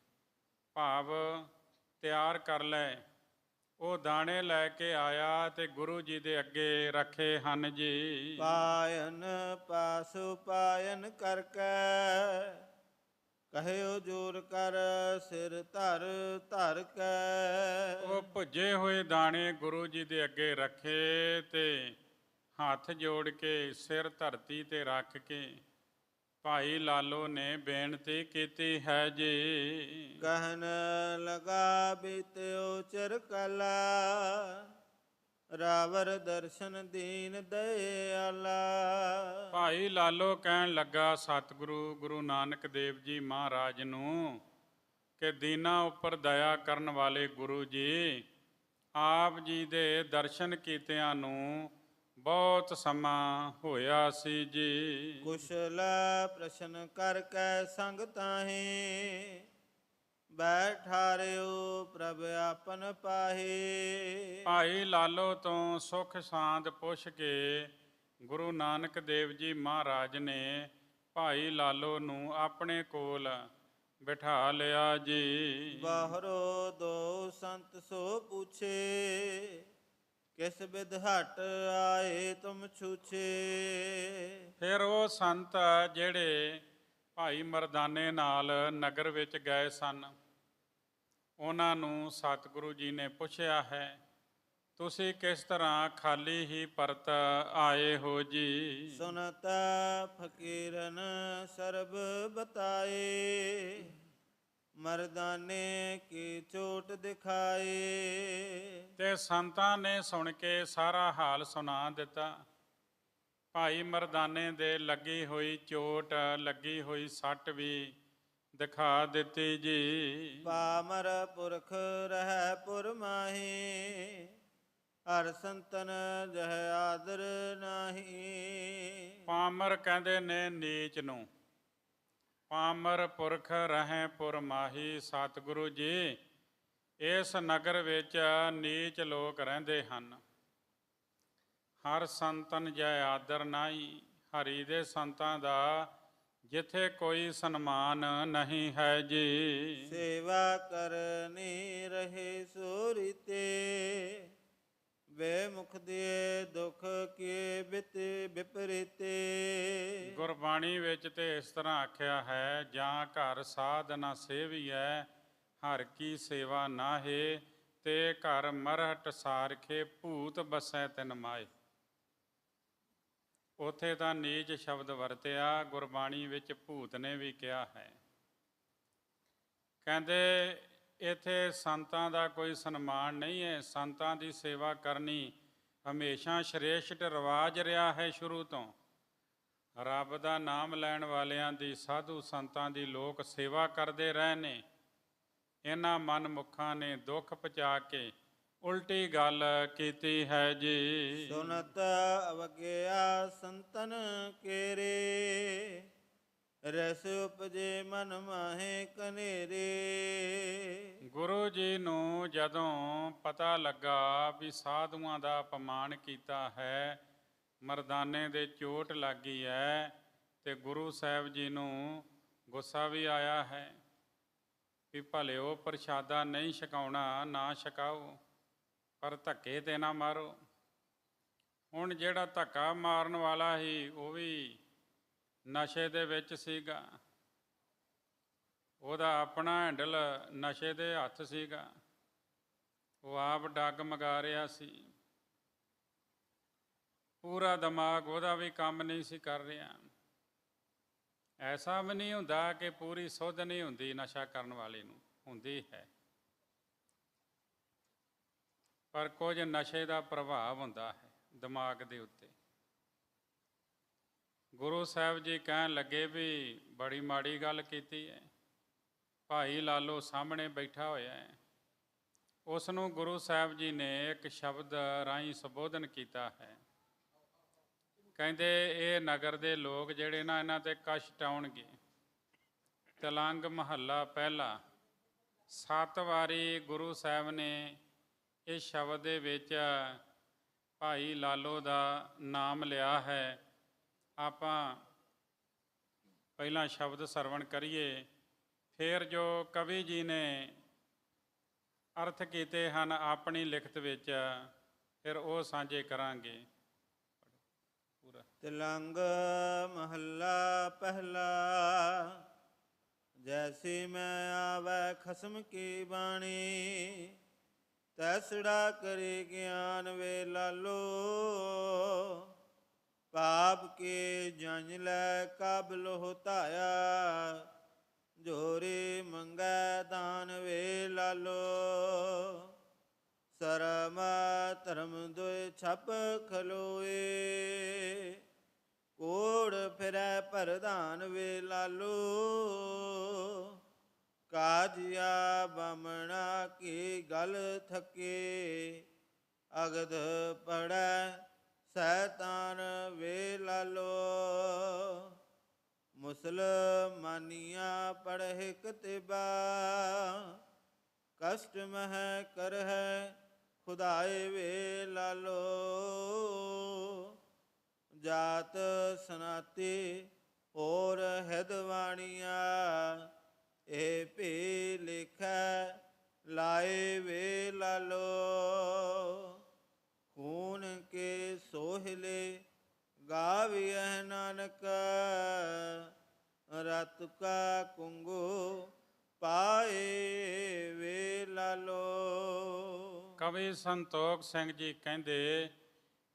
ਭਾਵ ਤਿਆਰ ਕਰ ਲਏ। ਉਹ ਦਾਣੇ ਲੈ ਕੇ ਆਇਆ ਤੇ ਗੁਰੂ ਜੀ ਦੇ ਅੱਗੇ ਰੱਖੇ ਹਨ ਜੀ। ਪਾਇਨ ਪਾਸੁ ਪਾਇਨ ਕਰਕੇ, ਕਹਿਓ ਜੋਰ ਕਰ ਸਿਰ ਧਰ ਧਰ ਕੇ। ਉਹ ਭੁੱਜੇ ਹੋਏ ਦਾਣੇ ਗੁਰੂ ਜੀ ਦੇ ਅੱਗੇ ਰੱਖੇ ਤੇ ਹੱਥ ਜੋੜ ਕੇ ਸਿਰ ਧਰਤੀ ਤੇ ਰੱਖ ਕੇ ਭਾਈ ਲਾਲੋ ਨੇ ਬੇਨਤੀ ਕੀਤੀ ਹੈ ਜੀ। ਕਹਿਨ ਲਗਾ ਬੀਤਿਓ ਚਿਰ ਕਾਲਾ, ਰਾਵਰ ਦਰਸ਼ਨ ਦੀਨ ਦਇਆਲਾ। ਭਾਈ ਲਾਲੋ ਕਹਿਣ ਲੱਗਾ ਸਤਿਗੁਰੂ ਗੁਰੂ ਨਾਨਕ ਦੇਵ ਜੀ ਮਹਾਰਾਜ ਨੂੰ ਕਿ ਦੀਨਾਂ ਉੱਪਰ ਦਇਆ ਕਰਨ ਵਾਲੇ ਗੁਰੂ ਜੀ, ਆਪ ਜੀ ਦੇ ਦਰਸ਼ਨ ਕੀਤਿਆਂ ਨੂੰ ਬਹੁਤ ਸਮਾਂ ਹੋਇਆ ਸੀ ਜੀ। ਕੁਸ਼ਲ ਪ੍ਰਸ਼ਨ ਕਰਕੇ ਸੰਗ ਤਾਹੇ, ਬੈਠਾਰਿਓ ਪ੍ਰਭ ਆਪਨ ਪਾਹੇ। ਭਾਈ ਲਾਲੋ ਤੋਂ ਸੁਖ ਸਾਂਦ ਪੁੱਛ ਕੇ ਗੁਰੂ ਨਾਨਕ ਦੇਵ ਜੀ ਮਹਾਰਾਜ ਨੇ ਭਾਈ ਲਾਲੋ ਨੂੰ ਆਪਣੇ ਕੋਲ ਬਿਠਾ ਲਿਆ ਜੀ। ਬਾਹਰੋ ਦੋ ਸੰਤ ਸੋ ਪੁੱਛੇ, ਕਿਸ ਬਿਧ ਹਟ ਆਏ ਤੁਮ ਛੂਛੇ। ਫਿਰ ਉਹ ਸੰਤ ਜਿਹੜੇ ਭਾਈ ਮਰਦਾਨੇ ਨਾਲ ਨਗਰ ਵਿੱਚ ਗਏ ਸਨ, ਉਹਨਾਂ ਨੂੰ ਸਤਿਗੁਰੂ ਜੀ ਨੇ ਪੁੱਛਿਆ ਹੈ, ਤੁਸੀਂ ਕਿਸ ਤਰ੍ਹਾਂ ਖਾਲੀ ਹੀ ਪਰਤ ਆਏ ਹੋ ਜੀ। ਸੁਨਤ ਫਕੀਰਨ ਸਰਬ ਬਤਾਏ, ਮਰਦਾਨੇ ਕੀ ਚੋਟ ਦਿਖਾਏ। ਤੇ ਸੰਤਾਂ ਨੇ ਸੁਣ ਕੇ ਸਾਰਾ ਹਾਲ ਸੁਣਾ ਦਿੱਤਾ। ਭਾਈ ਮਰਦਾਨੇ ਦੇ ਲੱਗੀ ਹੋਈ ਚੋਟ, ਲੱਗੀ ਹੋਈ ਸੱਟ ਵੀ ਦਿਖਾ ਦਿੱਤੀ ਜੀ। ਪਾਮਰ ਪੁਰਖ ਰਹਿ ਪੁਰ ਮਾਹੀ, ਹਰ ਸੰਤਨ ਜਹ ਆਦਰ ਨਾਹੀ। ਪਾਮਰ ਕਹਿੰਦੇ ਨੇ ਨੀਚ ਨੂੰ। ਪਾਮਰ ਪੁਰਖ ਰਹਿ ਪੁਰ ਮਾਹੀ। ਸਤਿਗੁਰੂ ਜੀ, ਇਸ ਨਗਰ ਵਿੱਚ ਨੀਚ ਲੋਕ ਰਹਿੰਦੇ ਹਨ। ਹਰ ਸੰਤਨ ਜੈ ਆਦਰ ਨਾਹੀ। ਹਰੀ ਦੇ ਸੰਤਾਂ ਦਾ ਜਿੱਥੇ ਕੋਈ ਸਨਮਾਨ ਨਹੀਂ ਹੈ ਜੀ। ਸੇਵਾ ਕਰਨੀ ਰਹੇ ਸੋ ਰੀਤੇ, ਸੁਖ ਦੇ ਦੁਖ ਕੀ ਬਿਤ ਵਿਪਰੀਤੇ। ਗੁਰਬਾਣੀ ਵਿੱਚ ਤੇ ਇਸ ਤਰ੍ਹਾਂ ਆਖਿਆ ਹੈ, ਜਾਂ ਘਰ ਸਾਧ ਨਾ ਸੇਵੀਐ, ਹਰ ਕੀ ਸੇਵਾ ਨਾਹੇ, ਤੇ ਘਰ ਮਰਹਟ ਸਾਰਖੇ, ਭੂਤ ਬਸੈ ਤਿਨ ਮਾਏ। ਉੱਥੇ ਤਾਂ ਨੀਚ ਸ਼ਬਦ ਵਰਤਿਆ, ਗੁਰਬਾਣੀ ਵਿੱਚ ਭੂਤ ਨੇ ਵੀ ਕਿਹਾ ਹੈ। ਕਹਿੰਦੇ ਇੱਥੇ ਸੰਤਾਂ ਦਾ ਕੋਈ ਸਨਮਾਨ ਨਹੀਂ ਹੈ। ਸੰਤਾਂ ਦੀ ਸੇਵਾ ਕਰਨੀ ਹਮੇਸ਼ਾ ਸ਼੍ਰੇਸ਼ਟ ਰਿਵਾਜ ਰਿਹਾ ਹੈ ਸ਼ੁਰੂ ਤੋਂ। ਰੱਬ ਦਾ ਨਾਮ ਲੈਣ ਵਾਲਿਆਂ ਦੀ, ਸਾਧੂ ਸੰਤਾਂ ਦੀ ਲੋਕ ਸੇਵਾ ਕਰਦੇ ਰਹੇ ਨੇ। ਇਹਨਾਂ ਮਨਮੁੱਖਾਂ ਨੇ ਦੁੱਖ ਪਹੁੰਚਾ ਕੇ ਉਲਟੀ ਗੱਲ ਕੀਤੀ ਹੈ ਜੀ। ਸੁਨਤ ਅਵਗਿਆ ਸੰਤਨ ਕੇਰੇ, ਰਸ ਉਪਜੇ ਮਨ ਮਾਹੇ ਕਨੇਰੇ। ਗੁਰੂ ਜੀ ਨੂੰ ਜਦੋਂ ਪਤਾ ਲੱਗਾ ਵੀ ਸਾਧੂਆਂ ਦਾ ਅਪਮਾਨ ਕੀਤਾ ਹੈ, ਮਰਦਾਨੇ ਦੇ ਚੋਟ ਲੱਗ ਗਈ ਹੈ, ਤੇ ਗੁਰੂ ਸਾਹਿਬ ਜੀ ਨੂੰ ਗੁੱਸਾ ਵੀ ਆਇਆ ਹੈ ਵੀ ਭਲਿਓ ਪ੍ਰਸ਼ਾਦਾ ਨਹੀਂ ਛਕਾਉਣਾ ਨਾ ਛਕਾਓ, ਪਰ ਧੱਕੇ ਤੇ ਨਾ ਮਾਰੋ। ਹੁਣ ਜਿਹੜਾ ਧੱਕਾ ਮਾਰਨ ਵਾਲਾ ਸੀ ਉਹ ਵੀ ਨਸ਼ੇ ਦੇ ਵਿੱਚ ਸੀਗਾ, ਉਹਦਾ ਆਪਣਾ ਹੈਂਡਲ ਨਸ਼ੇ ਦੇ ਹੱਥ ਸੀਗਾ, ਉਹ ਆਪ ਡੱਗ ਮਗਾ ਰਿਹਾ ਸੀ। ਪੂਰਾ ਦਿਮਾਗ ਉਹਦਾ ਵੀ ਕੰਮ ਨਹੀਂ ਸੀ ਕਰ ਰਿਹਾ। ਐਸਾ ਵੀ ਨਹੀਂ ਹੁੰਦਾ ਕਿ ਪੂਰੀ ਸੁੱਧ ਨਹੀਂ ਹੁੰਦੀ ਨਸ਼ਾ ਕਰਨ ਵਾਲੇ ਨੂੰ, ਹੁੰਦੀ ਹੈ, ਪਰ ਕੁਝ ਨਸ਼ੇ ਦਾ ਪ੍ਰਭਾਵ ਹੁੰਦਾ ਹੈ ਦਿਮਾਗ ਦੇ ਉੱਤੇ। ਗੁਰੂ ਸਾਹਿਬ ਜੀ ਕਹਿਣ ਲੱਗੇ ਵੀ ਬੜੀ ਮਾੜੀ ਗੱਲ ਕੀਤੀ ਹੈ। ਭਾਈ ਲਾਲੋ ਸਾਹਮਣੇ ਬੈਠਾ ਹੋਇਆ ਹੈ, ਉਸ ਨੂੰ ਗੁਰੂ ਸਾਹਿਬ ਜੀ ਨੇ ਇੱਕ ਸ਼ਬਦ ਰਾਹੀਂ ਸੰਬੋਧਨ ਕੀਤਾ ਹੈ। ਕਹਿੰਦੇ ਇਹ ਨਗਰ ਦੇ ਲੋਕ ਜਿਹੜੇ ਨਾ, ਇਹਨਾਂ 'ਤੇ ਕਸ਼ਟ ਆਉਣਗੇ। ਤਲੰਗ ਮਹੱਲਾ ਪਹਿਲਾ। 7 ਵਾਰੀ ਗੁਰੂ ਸਾਹਿਬ ਨੇ ਇਸ ਸ਼ਬਦ ਦੇ ਵਿੱਚ ਭਾਈ ਲਾਲੋ ਦਾ ਨਾਮ ਲਿਆ ਹੈ। ਆਪਾਂ ਪਹਿਲਾਂ ਸ਼ਬਦ ਸਰਵਣ ਕਰੀਏ, ਫਿਰ ਜੋ ਕਵੀ ਜੀ ਨੇ ਅਰਥ ਕੀਤੇ ਹਨ ਆਪਣੀ ਲਿਖਤ ਵਿੱਚ, ਫਿਰ ਉਹ ਸਾਂਝੇ ਕਰਾਂਗੇ। ਤਿਲੰਗ ਮਹੱਲਾ ਪਹਿਲਾ। ਜੈਸੀ ਮੈਂ ਆਵੈ ਖਸਮ ਕੀ ਬਾਣੀ, ਤੈਸੜਾ ਕਰੇ ਗਿਆਨ ਵੇ ਲਾਲੋ। ਪਾਪ ਕੇ ਜੰਝ ਲੈ ਕਾਬਲ ਹੋ ਧਾਇਆ, ਜੋਰੇ ਮੰਗੈ ਦਾਨ ਵੇ ਲਾਲੋ। ਸਰਮ ਧਰਮ ਦੁਇ ਛਪ ਖਲੋਏ, ਕੋੜ ਫਿਰੈ ਪ੍ਰਧਾਨ ਵੇ ਲਾਲੋ। ਕਾਜਿਆ ਬਾਮਣਾ ਕੀ ਗਲ ਥਕੇ, ਅਗਧ ਪੜੈ ਸੈਤਾਨ ਵੇ ਲਾਲੋ। ਮੁਸਲਮਾਨੀਆਂ ਪੜਹਿ ਕਤਿਬਾ, ਕਸ਼ਟ ਮਹਿ ਕਰਹਿ ਖੁਦਾਏ ਵੇ ਲਾਲੋ। ਜਾਤ ਸਨਾਤੀ ਹੋਰ ਹਿਦਵਾਣੀਆਂ, ਇਹ ਭੀ ਲਿਖੈ ਲਾਏ ਵੇ ਲਾਲੋ। ਖੂਨ ਕੇ ਸੋਹਲੇ ਗਾਵਿਐ ਨਾਨਕ, ਰਤ ਕਾ ਕੁੰਗੂ ਪਾਏ ਵੇ ਲਾਲੋ। ਕਵੀ ਸੰਤੋਖ ਸਿੰਘ ਜੀ ਕਹਿੰਦੇ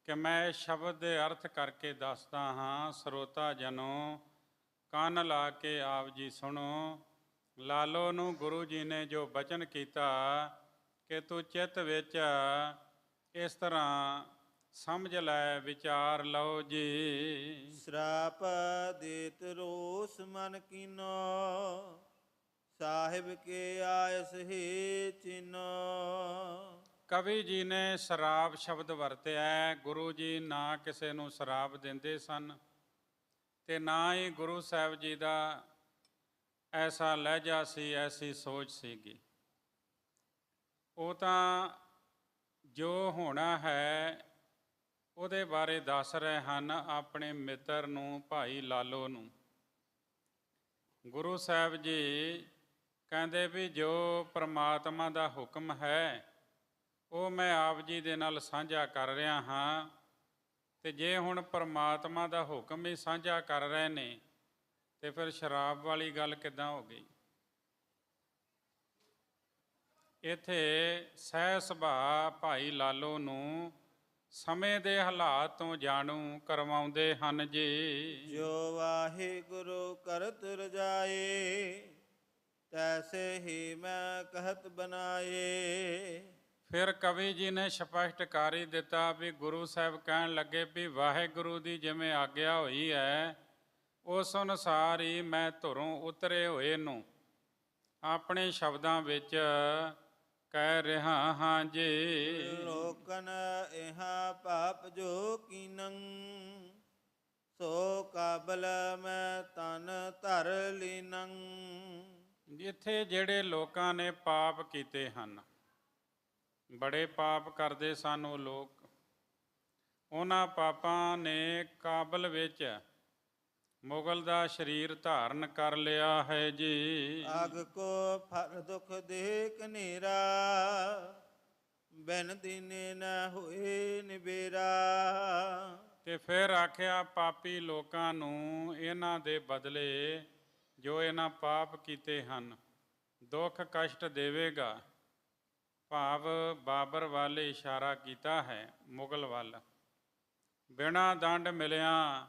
ਕਿ ਮੈਂ ਇਸ ਸ਼ਬਦ ਦੇ ਅਰਥ ਕਰਕੇ ਦੱਸਦਾ ਹਾਂ। ਸਰੋਤਾ ਜਨੋ ਕੰਨ ਲਾ ਕੇ ਆਪ ਜੀ ਸੁਣੋ। ਲਾਲੋ ਨੂੰ ਗੁਰੂ ਜੀ ਨੇ ਜੋ ਬਚਨ ਕੀਤਾ ਕਿ ਤੂੰ ਚਿੱਤ ਵਿੱਚ ਇਸ ਤਰ੍ਹਾਂ ਸਮਝ ਲੈ, ਵਿਚਾਰ ਲਓ ਜੀ। ਸ਼ਰਾਪ ਦੇਤ ਰੋਸ ਮਨ ਕੀਨੋ, ਸਾਹਿਬ ਕੇ ਆਇਸ ਹੀ ਚੀਨੋ। ਕਵੀ ਜੀ ਨੇ ਸ਼ਰਾਬ ਸ਼ਬਦ ਵਰਤਿਆ। ਗੁਰੂ ਜੀ ਨਾ ਕਿਸੇ ਨੂੰ ਸ਼ਰਾਬ ਦਿੰਦੇ ਸਨ, ਤੇ ਨਾ ਹੀ ਗੁਰੂ ਸਾਹਿਬ ਜੀ ਦਾ ਐਸਾ ਲਹਿਜਾ ਸੀ, ਐਸੀ ਸੋਚ ਸੀਗੀ। ਉਹ ਤਾਂ ਜੋ ਹੋਣਾ ਹੈ ਉਹਦੇ ਬਾਰੇ ਦੱਸ ਰਹੇ ਹਨ ਆਪਣੇ ਮਿੱਤਰ ਨੂੰ, ਭਾਈ ਲਾਲੋ ਨੂੰ। ਗੁਰੂ ਸਾਹਿਬ ਜੀ ਕਹਿੰਦੇ ਵੀ ਜੋ ਪ੍ਰਮਾਤਮਾ ਦਾ ਹੁਕਮ ਹੈ ਉਹ ਮੈਂ ਆਪ ਜੀ ਦੇ ਨਾਲ ਸਾਂਝਾ ਕਰ ਰਿਹਾ ਹਾਂ। ਤੇ ਜੇ ਹੁਣ ਪਰਮਾਤਮਾ ਦਾ ਹੁਕਮ ਹੀ ਸਾਂਝਾ ਕਰ ਰਹੇ ਨੇ ਤੇ ਫਿਰ ਸ਼ਰਾਬ ਵਾਲੀ ਗੱਲ ਕਿੱਦਾਂ ਹੋ ਗਈ? ਇੱਥੇ ਸਹਿ ਸੁਭਾਅ ਭਾਈ ਲਾਲੋ ਨੂੰ ਸਮੇਂ ਦੇ ਹਾਲਾਤ ਤੋਂ ਜਾਣੂ ਕਰਵਾਉਂਦੇ ਹਨ ਜੀ। ਜੋ ਵਾਹਿਗੁਰੂ ਕਰਤ ਰਜਾਏ, ਤੈਸੇ ਹੀ ਮੈਂ ਕਹਿਤ ਬਨਾਏ। ਫਿਰ ਕਵੀ ਜੀ ਨੇ ਸਪਸ਼ਟ ਕਰ ਹੀ ਦਿੱਤਾ ਵੀ ਗੁਰੂ ਸਾਹਿਬ ਕਹਿਣ ਲੱਗੇ ਵੀ ਵਾਹਿਗੁਰੂ ਦੀ ਜਿਵੇਂ ਆਗਿਆ ਹੋਈ ਹੈ ਉਸ ਅਨੁਸਾਰ ਹੀ ਮੈਂ ਧੁਰੋਂ ਉਤਰੇ ਹੋਏ ਨੂੰ ਆਪਣੇ ਸ਼ਬਦਾਂ ਵਿੱਚ ਕਹਿ ਰਿਹਾ ਹਾਂ ਜੀ। ਲੋਕਨ ਇਹਾ ਪਾਪ ਜੋ ਕੀਨੰ, ਸੋ ਕਾਬਲ ਮੈਂ ਤਨ ਧਰ ਲੀਨੰ। ਜਿੱਥੇ ਜਿਹੜੇ ਲੋਕਾਂ ਨੇ ਪਾਪ ਕੀਤੇ ਹਨ, ਬੜੇ ਪਾਪ ਕਰਦੇ ਸਨ ਉਹ ਲੋਕ, ਉਹਨਾਂ ਪਾਪਾਂ ਨੇ ਕਾਬਲ ਵਿੱਚ ਮੁਗਲ ਦਾ ਸਰੀਰ ਧਾਰਨ ਕਰ ਲਿਆ ਹੈ ਜੀ। ਆਗ ਕੋ ਫਲ ਦੁਖ ਦੇ ਕਨੇਰਾ, ਬਿਨ ਦੀਨੇ ਨ ਹੋਏ ਨਿਬੇਰਾ। ਤੇ ਫਿਰ ਆਖਿਆ ਪਾਪੀ ਲੋਕਾਂ ਨੂੰ ਇਹਨਾਂ ਦੇ ਬਦਲੇ ਜੋ ਇਹਨਾਂ ਪਾਪ ਕੀਤੇ ਹਨ ਦੁੱਖ ਕਸ਼ਟ ਦੇਵੇਗਾ। ਭਾਵ ਬਾਬਰ ਵੱਲ ਇਸ਼ਾਰਾ ਕੀਤਾ ਹੈ, ਮੁਗਲ ਵੱਲ। ਬਿਨਾਂ ਦੰਡ ਮਿਲਿਆ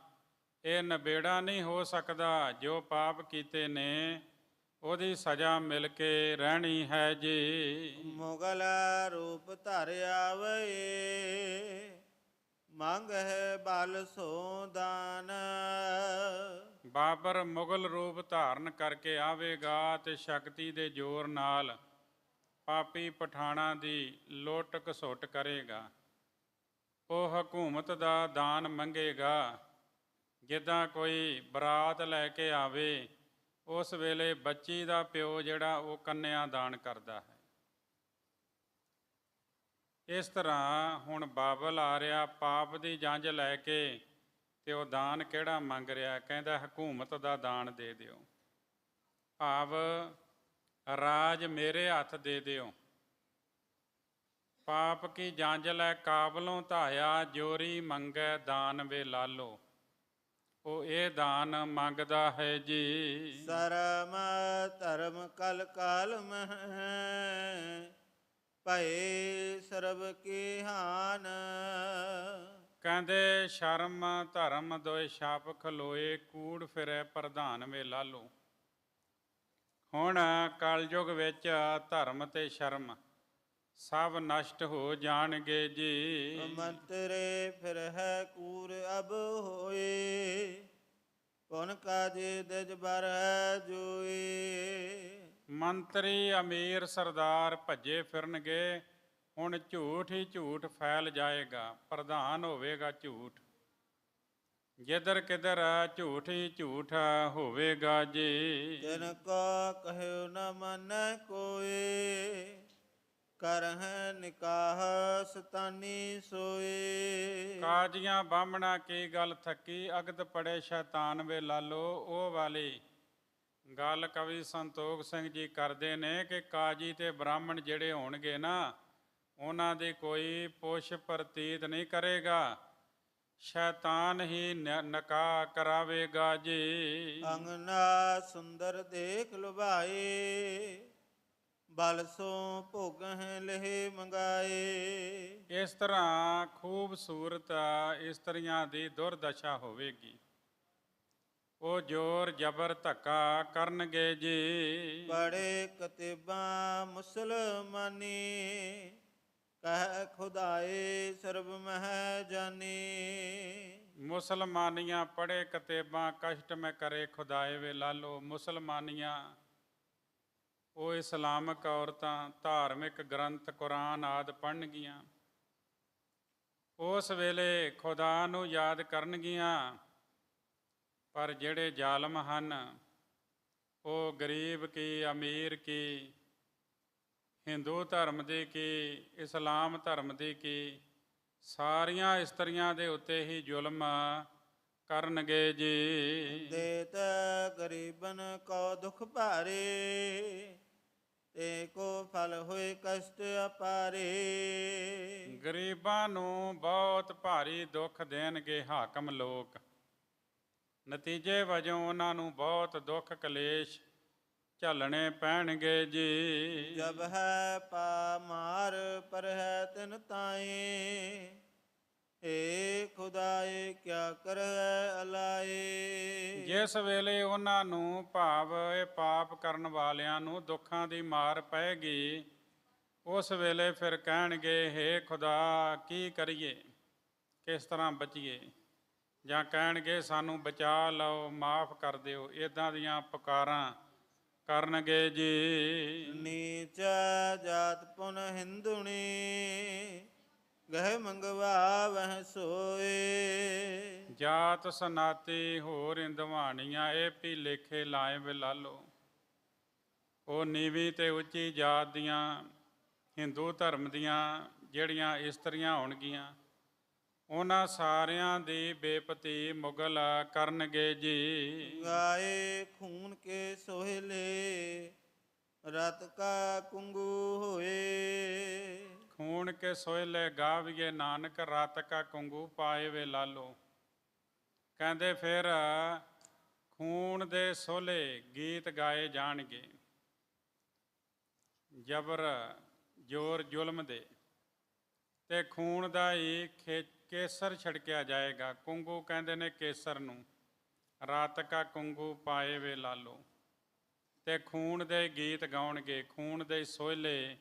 ਇਹ ਨਿਬੇੜਾ ਨਹੀਂ ਹੋ ਸਕਦਾ। ਜੋ ਪਾਪ ਕੀਤੇ ਨੇ ਉਹਦੀ ਸਜ਼ਾ ਮਿਲ ਕੇ ਰਹਿਣੀ ਹੈ ਜੀ। ਮੁਗਲ ਰੂਪ ਧਰ ਆਵੇ, ਮੰਗ ਹੈ ਬਲ ਸੋ ਦਾਨ। ਬਾਬਰ ਮੁਗਲ ਰੂਪ ਧਾਰਨ ਕਰਕੇ ਆਵੇਗਾ ਤੇ ਸ਼ਕਤੀ ਦੇ ਜ਼ੋਰ ਨਾਲ ਪਾਪੀ ਪਠਾਣਾਂ ਦੀ ਲੁੱਟ ਘਸੁੱਟ ਕਰੇਗਾ। ਉਹ ਹਕੂਮਤ ਦਾ ਦਾਨ ਮੰਗੇਗਾ। ਜਿੱਦਾਂ ਕੋਈ ਬਰਾਤ ਲੈ ਕੇ ਆਵੇ ਉਸ ਵੇਲੇ ਬੱਚੀ ਦਾ ਪਿਓ ਜਿਹੜਾ ਉਹ ਕੰਨਿਆ ਦਾਨ ਕਰਦਾ ਹੈ। ਇਸ ਤਰ੍ਹਾਂ ਹੁਣ ਬਾਬਲ ਆ ਰਿਹਾ ਪਾਪ ਦੀ ਜੰਝ ਲੈ ਕੇ ਤੇ ਉਹ ਦਾਨ ਕਿਹੜਾ ਮੰਗ ਰਿਹਾ? ਕਹਿੰਦਾ ਹਕੂਮਤ ਦਾ ਦਾਨ ਦੇ ਦਿਓ। ਭਾਵ ਰਾਜ ਮੇਰੇ ਹੱਥ ਦੇ ਦਿਓ। ਪਾਪ ਕੀ ਜੰਝ ਲੈ ਕਾਬਲੋਂ ਧਾਇਆ, ਜੋਰੀ ਮੰਗੈ ਦਾਨ ਵੇ ਲਾਲੋ। ਉਹ ਇਹ ਦਾਨ ਮੰਗਦਾ ਹੈ ਜੀ। ਸਰਮ ਧਰਮ ਕਲ ਕਾਲ ਮਹਿ, ਭਏ ਸਰਬ ਕੀ ਹਾਨ। ਕਹਿੰਦੇ ਸ਼ਰਮ ਧਰਮ ਦੋਏ ਛਾਪ ਖਲੋਏ, ਕੂੜ ਫਿਰੈ ਪ੍ਰਧਾਨ ਵੇ ਲਾਲੋ। ਹੁਣ ਕਲਯੁਗ ਵਿੱਚ ਧਰਮ ਤੇ ਸ਼ਰਮ ਸਭ ਨਸ਼ਟ ਹੋ ਜਾਣਗੇ ਜੀ। ਮੰਤਰੇ ਫਿਰ ਹੈ ਕੂਰ ਅਬ ਹੋਏ, ਪੁਨ ਕਾਜੇ ਦਜ ਬਰ ਹੈ ਜੋਏ। ਮੰਤਰੀ ਅਮੀਰ ਸਰਦਾਰ ਭੱਜੇ ਫਿਰਨਗੇ। ਹੁਣ ਝੂਠ ਹੀ ਝੂਠ ਫੈਲ ਜਾਏਗਾ, ਪ੍ਰਧਾਨ ਹੋਵੇਗਾ ਝੂਠ। ਜਿੱਧਰ ਕਿੱਧਰ ਝੂਠ ਹੀ ਝੂਠ ਹੋਵੇਗਾ ਜੀ। ਤਿਨ ਕੋ ਕਹਿਓ ਨ ਮੰਨੈ ਕੋਏ, ਕਰਹਿ ਨਿਕਾਹ ਸਤਾਨੀ ਸੋਏ। ਕਾਜੀਆਂ ਬਾਹਮਣਾ ਕੀ ਗੱਲ ਥੱਕੀ, ਅਗਦ ਪੜੇ ਸ਼ੈਤਾਨ ਵੇ ਲਾਲੋ। ਉਹ ਵਾਲੀ ਗੱਲ ਕਵੀ ਸੰਤੋਖ ਸਿੰਘ ਜੀ ਕਰਦੇ ਨੇ ਕਿ ਕਾਜੀ ਤੇ ਬ੍ਰਾਹਮਣ ਜਿਹੜੇ ਹੋਣਗੇ ਨਾ ਉਹਨਾਂ ਦੀ ਕੋਈ ਪੁੱਛ ਪ੍ਰਤੀਤ ਨਹੀਂ ਕਰੇਗਾ, ਸ਼ੈਤਾਨ ਹੀ ਨਿਕਾਹ ਕਰਾਵੇਗਾ ਜੀ। ਅੰਗਨਾ ਸੁੰਦਰ ਦੇਖ ਲੁਭਾਏ, ਬਲ ਸੋ ਭੋਗਹਿ ਲਹਿ ਮੰਗਾਏ। ਇਸ ਤਰ੍ਹਾਂ ਖੂਬਸੂਰਤ ਇਸਤਰੀਆਂ ਦੀ ਦੁਰਦਸ਼ਾ ਹੋਵੇਗੀ। ਉਹ ਜ਼ੋਰ ਜ਼ਬਰ ਧੱਕਾ ਕਰਨਗੇ ਜੀ। ਬੜੇ ਕਤਿਬਾਂ ਮੁਸਲਮਾਨੀ, ਕਹਿ ਖੁਦਾਏ ਸਰਬ ਮਹਿ ਜਾਨੀ। ਮੁਸਲਮਾਨੀਆਂ ਪੜ੍ਹੇ ਕਤੇਬਾਂ, ਕਸ਼ਟ ਮੈਂ ਕਰੇ ਖੁਦਾਏ ਵੇ ਲਾਲੋ। ਮੁਸਲਮਾਨੀਆਂ ਉਹ ਇਸਲਾਮਕ ਔਰਤਾਂ ਧਾਰਮਿਕ ਗ੍ਰੰਥ ਕੁਰਾਨ ਆਦਿ ਪੜ੍ਹਨਗੀਆਂ। ਉਸ ਵੇਲੇ ਖੁਦਾ ਨੂੰ ਯਾਦ ਕਰਨਗੀਆਂ। ਪਰ ਜਿਹੜੇ ਜ਼ਾਲਮ ਹਨ ਉਹ ਗਰੀਬ ਕੀ, ਅਮੀਰ ਕੀ, ਹਿੰਦੂ ਧਰਮ ਦੀ ਕੀ, ਇਸਲਾਮ ਧਰਮ ਦੀ ਕੀ, ਸਾਰੀਆਂ ਇਸਤਰੀਆਂ ਦੇ ਉੱਤੇ ਹੀ ਜ਼ੁਲਮ ਕਰਨਗੇ ਜੀ। ਦੇਤ ਗਰੀਬਨ ਕੋ ਦੁਖ ਭਾਰੇ, ਤੇ ਕੋ ਫਲ ਹੋਏ ਕਸ਼ਟ ਅਪਾਰੇ। ਗਰੀਬਾਂ ਨੂੰ ਬਹੁਤ ਭਾਰੀ ਦੁੱਖ ਦੇਣਗੇ ਹਾਕਮ ਲੋਕ। ਨਤੀਜੇ ਵਜੋਂ ਉਹਨਾਂ ਨੂੰ ਬਹੁਤ ਦੁੱਖ ਕਲੇਸ਼ ਝੱਲਣੇ ਪੈਣਗੇ ਜੀ। ਜਬ ਹੈ ਪਾ ਮਾਰ ਪਰ ਹੈ ਤਿਨ ਤਾਏ, ਏ ਖੁਦਾਏ ਕਿਆ ਕਰੈ ਅਲਾਏ। ਜਿਸ ਵੇਲੇ ਉਹਨਾਂ ਨੂੰ ਭਾਵ ਇਹ ਪਾਪ ਕਰਨ ਵਾਲਿਆਂ ਨੂੰ ਦੁੱਖਾਂ ਦੀ ਮਾਰ ਪਏਗੀ, ਉਸ ਵੇਲੇ ਫਿਰ ਕਹਿਣਗੇ ਹੇ ਖੁਦਾ ਕੀ ਕਰੀਏ, ਕਿਸ ਤਰ੍ਹਾਂ ਬਚੀਏ, ਜਾਂ ਕਹਿਣਗੇ ਸਾਨੂੰ ਬਚਾ ਲਓ, ਮਾਫ ਕਰ ਦਿਓ। ਇੱਦਾਂ ਦੀਆਂ ਪੁਕਾਰਾਂ ਕਰਨਗੇ ਜੀ। ਨੀਚ ਜਾਤ ਪੁਨ ਹਿੰਦੁਣੀ, ਗਹਿ ਮੰਗਵਾ ਵਹਿ ਸੋਏ। ਜਾਤ ਸਨਾਤੀ ਹੋਰ ਇੰਦਵਾਣੀਆਂ, ਇਹ ਵੀ ਲੇਖੇ ਲਾਏ ਵੇ ਲਾਲੋ। ਉਹ ਨੀਵੀਂ ਤੇ ਉੱਚੀ ਜਾਤ ਦੀਆਂ ਹਿੰਦੂ ਧਰਮ ਦੀਆਂ ਜਿਹੜੀਆਂ ਇਸਤਰੀਆਂ ਹੋਣਗੀਆਂ, ਉਹਨਾਂ ਸਾਰਿਆਂ ਦੀ ਬੇਪਤੀ ਮੁਗਲ ਕਰਨਗੇ ਜੀ। ਗਾਏ ਖੂਨ ਕੇ ਸੋਹਿਲੇ, ਰਤ ਕਾ ਕੁੰਗੂ ਹੋਏ। ਖੂਨ ਕੇ ਸੋਹਿਲੇ ਗਾਵੀਏ ਨਾਨਕ, ਰਤ ਕਾ ਕੁੰਗੂ ਪਾਏ ਵੇ ਲਾਲੋ। ਕਹਿੰਦੇ ਫਿਰ ਖੂਨ ਦੇ ਸੋਹਲੇ ਗੀਤ ਗਾਏ ਜਾਣਗੇ, ਜਬਰ ਜ਼ੋਰ ਜ਼ੁਲਮ ਦੇ, ਤੇ ਖੂਨ ਦਾ ਹੀ ਕੇਸਰ ਛਿੜਕਿਆ ਜਾਏਗਾ। ਕੁੰਗੂ ਕਹਿੰਦੇ ਨੇ ਕੇਸਰ ਨੂੰ, ਰਾਤ ਕਾ ਕੁੰਗੂ ਪਾਏ ਵੇ ਲਾਲੋ। ਤੇ ਖੂਨ ਦੇ ਗੀਤ ਗਾਉਣਗੇ, ਖੂਨ ਦੇ ਸੋਹਲੇ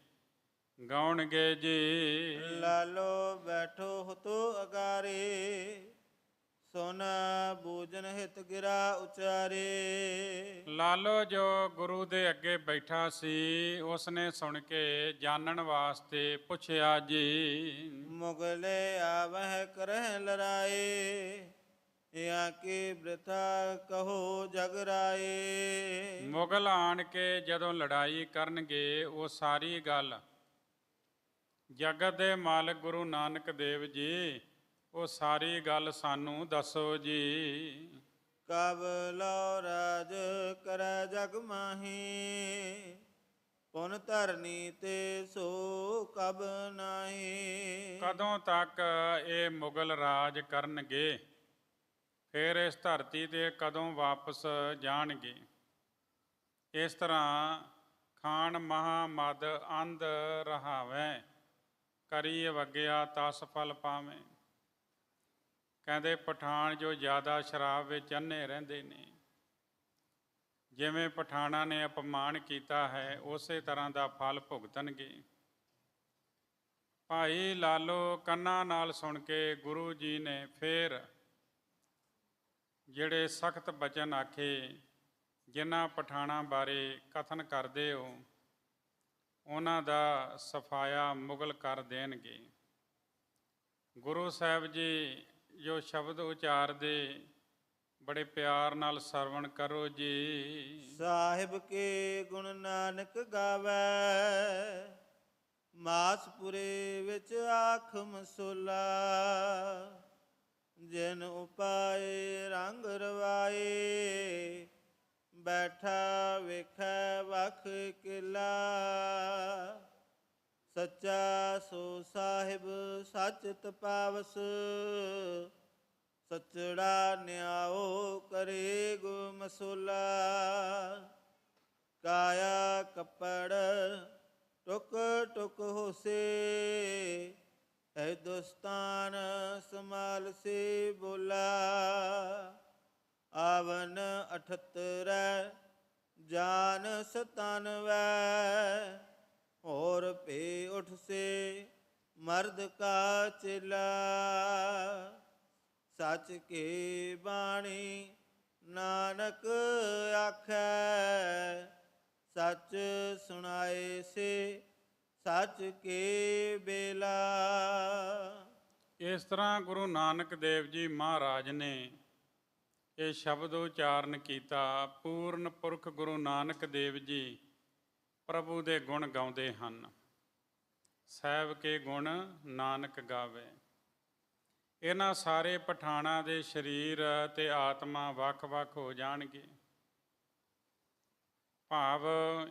ਗਾਉਣਗੇ ਜੀ। ਲਾਲੋ ਬੈਠੋ ਹੁਤੋ ਅਗਾਰੇ, ਸੋਨਾ ਬੂਜਨ ਹਿਤ ਗਿਰਾ ਉਚਾਰੇ। ਲਾਲੋ ਜੋ ਗੁਰੂ ਦੇ ਅੱਗੇ ਬੈਠਾ ਸੀ, ਉਸਨੇ ਸੁਣ ਕੇ ਜਾਣਨ ਵਾਸਤੇ ਪੁੱਛਿਆ ਜੀ। ਮੁਗਲੇ ਆਵਹਿ ਕਰਹਿ ਲੜਾਏ, ਜਾਂ ਕੀ ਬ੍ਰਿਥਾ ਕਹੋ ਜਗ ਰਾਏ। ਮੁਗਲ ਆਣ ਕੇ ਜਦੋਂ ਲੜਾਈ ਕਰਨਗੇ, ਉਹ ਸਾਰੀ ਗੱਲ ਜਗਤ ਦੇ ਮਾਲਕ ਗੁਰੂ ਨਾਨਕ ਦੇਵ ਜੀ, ਉਹ ਸਾਰੀ ਗੱਲ ਸਾਨੂੰ ਦੱਸੋ ਜੀ। ਕਬ ਲੋ ਰਾਜ ਕਰੈ ਜਗ ਮਾਹੀ, ਪੁਨ ਧਰਨੀ ਤੇ ਸੋ ਕਬ ਨਾਹੀ। ਕਦੋਂ ਤੱਕ ਇਹ ਮੁਗਲ ਰਾਜ ਕਰਨਗੇ, ਫਿਰ ਇਸ ਧਰਤੀ ਤੇ ਕਦੋਂ ਵਾਪਸ ਜਾਣਗੇ। ਇਸ ਤਰ੍ਹਾਂ ਖਾਨ ਮਹਾ ਮਦ ਅੰਧ ਰਹਾਵੈ, ਕਰੀ ਵਗਿਆ ਤਸ ਫਲ ਪਾਵੇਂ। ਕਹਿੰਦੇ ਪਠਾਨ ਜੋ ਜ਼ਿਆਦਾ ਸ਼ਰਾਬ ਵਿੱਚ ਅੰਨੇ ਰਹਿੰਦੇ ਨੇ, ਜਿਵੇਂ ਪਠਾਨਾਂ ਨੇ ਅਪਮਾਨ ਕੀਤਾ ਹੈ, ਉਸੇ ਤਰ੍ਹਾਂ ਦਾ ਫਲ ਭੁਗਤਣਗੇ। ਭਾਈ ਲਾਲੋ ਕੰਨਾਂ ਨਾਲ ਸੁਣ ਕੇ ਗੁਰੂ ਜੀ ਨੇ ਫਿਰ ਜਿਹੜੇ ਸਖਤ ਬਚਨ ਆਖੇ, ਜਿਨ੍ਹਾਂ ਪਠਾਨਾਂ ਬਾਰੇ ਕਥਨ ਕਰਦੇ ਹੋ, ਉਹਨਾਂ ਦਾ ਸਫਾਇਆ ਮੁਗਲ ਕਰ ਦੇਣਗੇ। ਗੁਰੂ ਸਾਹਿਬ ਜੀ ਜੋ ਸ਼ਬਦ ਉਚਾਰਦੇ, ਬੜੇ ਪਿਆਰ ਨਾਲ ਸਰਵਣ ਕਰੋ ਜੀ। ਸਾਹਿਬ ਕੇ ਗੁਣ ਨਾਨਕ ਗਾਵੈ, ਮਾਸਪੁਰੇ ਵਿੱਚ ਆਖ ਮਸੋਲਾ। ਜਿਨ ਉਪਾਏ ਰੰਗ ਰਵਾਏ, ਬੈਠਾ ਵੇਖੈ ਵਖ ਕਿਲਾ। ਸੱਚਾ ਸੋ ਸਾਹਿਬ ਸੱਚ ਤਪਾਵਸ, ਸਚੜਾ ਨਿਆਓ ਕਰੇ ਗੋ ਮਸੋਲਾ। ਕਾਇਆ ਕੱਪੜ ਟੁਕ ਟੁਕ ਹੋਸੇ, ਹਿੰਦੁਸਤਾਨ ਸਮਾਲ ਸੇ ਬੋਲਾ। ਆਵਨ 78 ਜਾਨ 97, ਹੋਰ ਭੇ ਉਠ ਸੇ ਮਰਦ ਕਾ ਚੇਲਾ। ਸੱਚ ਕੀ ਬਾਣੀ ਨਾਨਕ ਆਖੈ, ਸੱਚ ਸੁਣਾਏ ਸੇ ਸੱਚ ਕੇ ਬੇਲਾ। ਇਸ ਤਰ੍ਹਾਂ ਗੁਰੂ ਨਾਨਕ ਦੇਵ ਜੀ ਮਹਾਰਾਜ ਨੇ ਇਹ ਸ਼ਬਦ ਉਚਾਰਨ ਕੀਤਾ। ਪੂਰਨ ਪੁਰਖ ਗੁਰੂ ਨਾਨਕ ਦੇਵ ਜੀ ਪ੍ਰਭੂ ਦੇ ਗੁਣ ਗਾਉਂਦੇ ਹਨ। ਸਾਹਿਬ ਕੇ ਗੁਣ ਨਾਨਕ ਗਾਵੇ। ਇਹਨਾਂ ਸਾਰੇ ਪਠਾਨਾਂ ਦੇ ਸਰੀਰ ਤੇ ਆਤਮਾ ਵੱਖ-ਵੱਖ ਹੋ ਜਾਣਗੇ। ਭਾਵ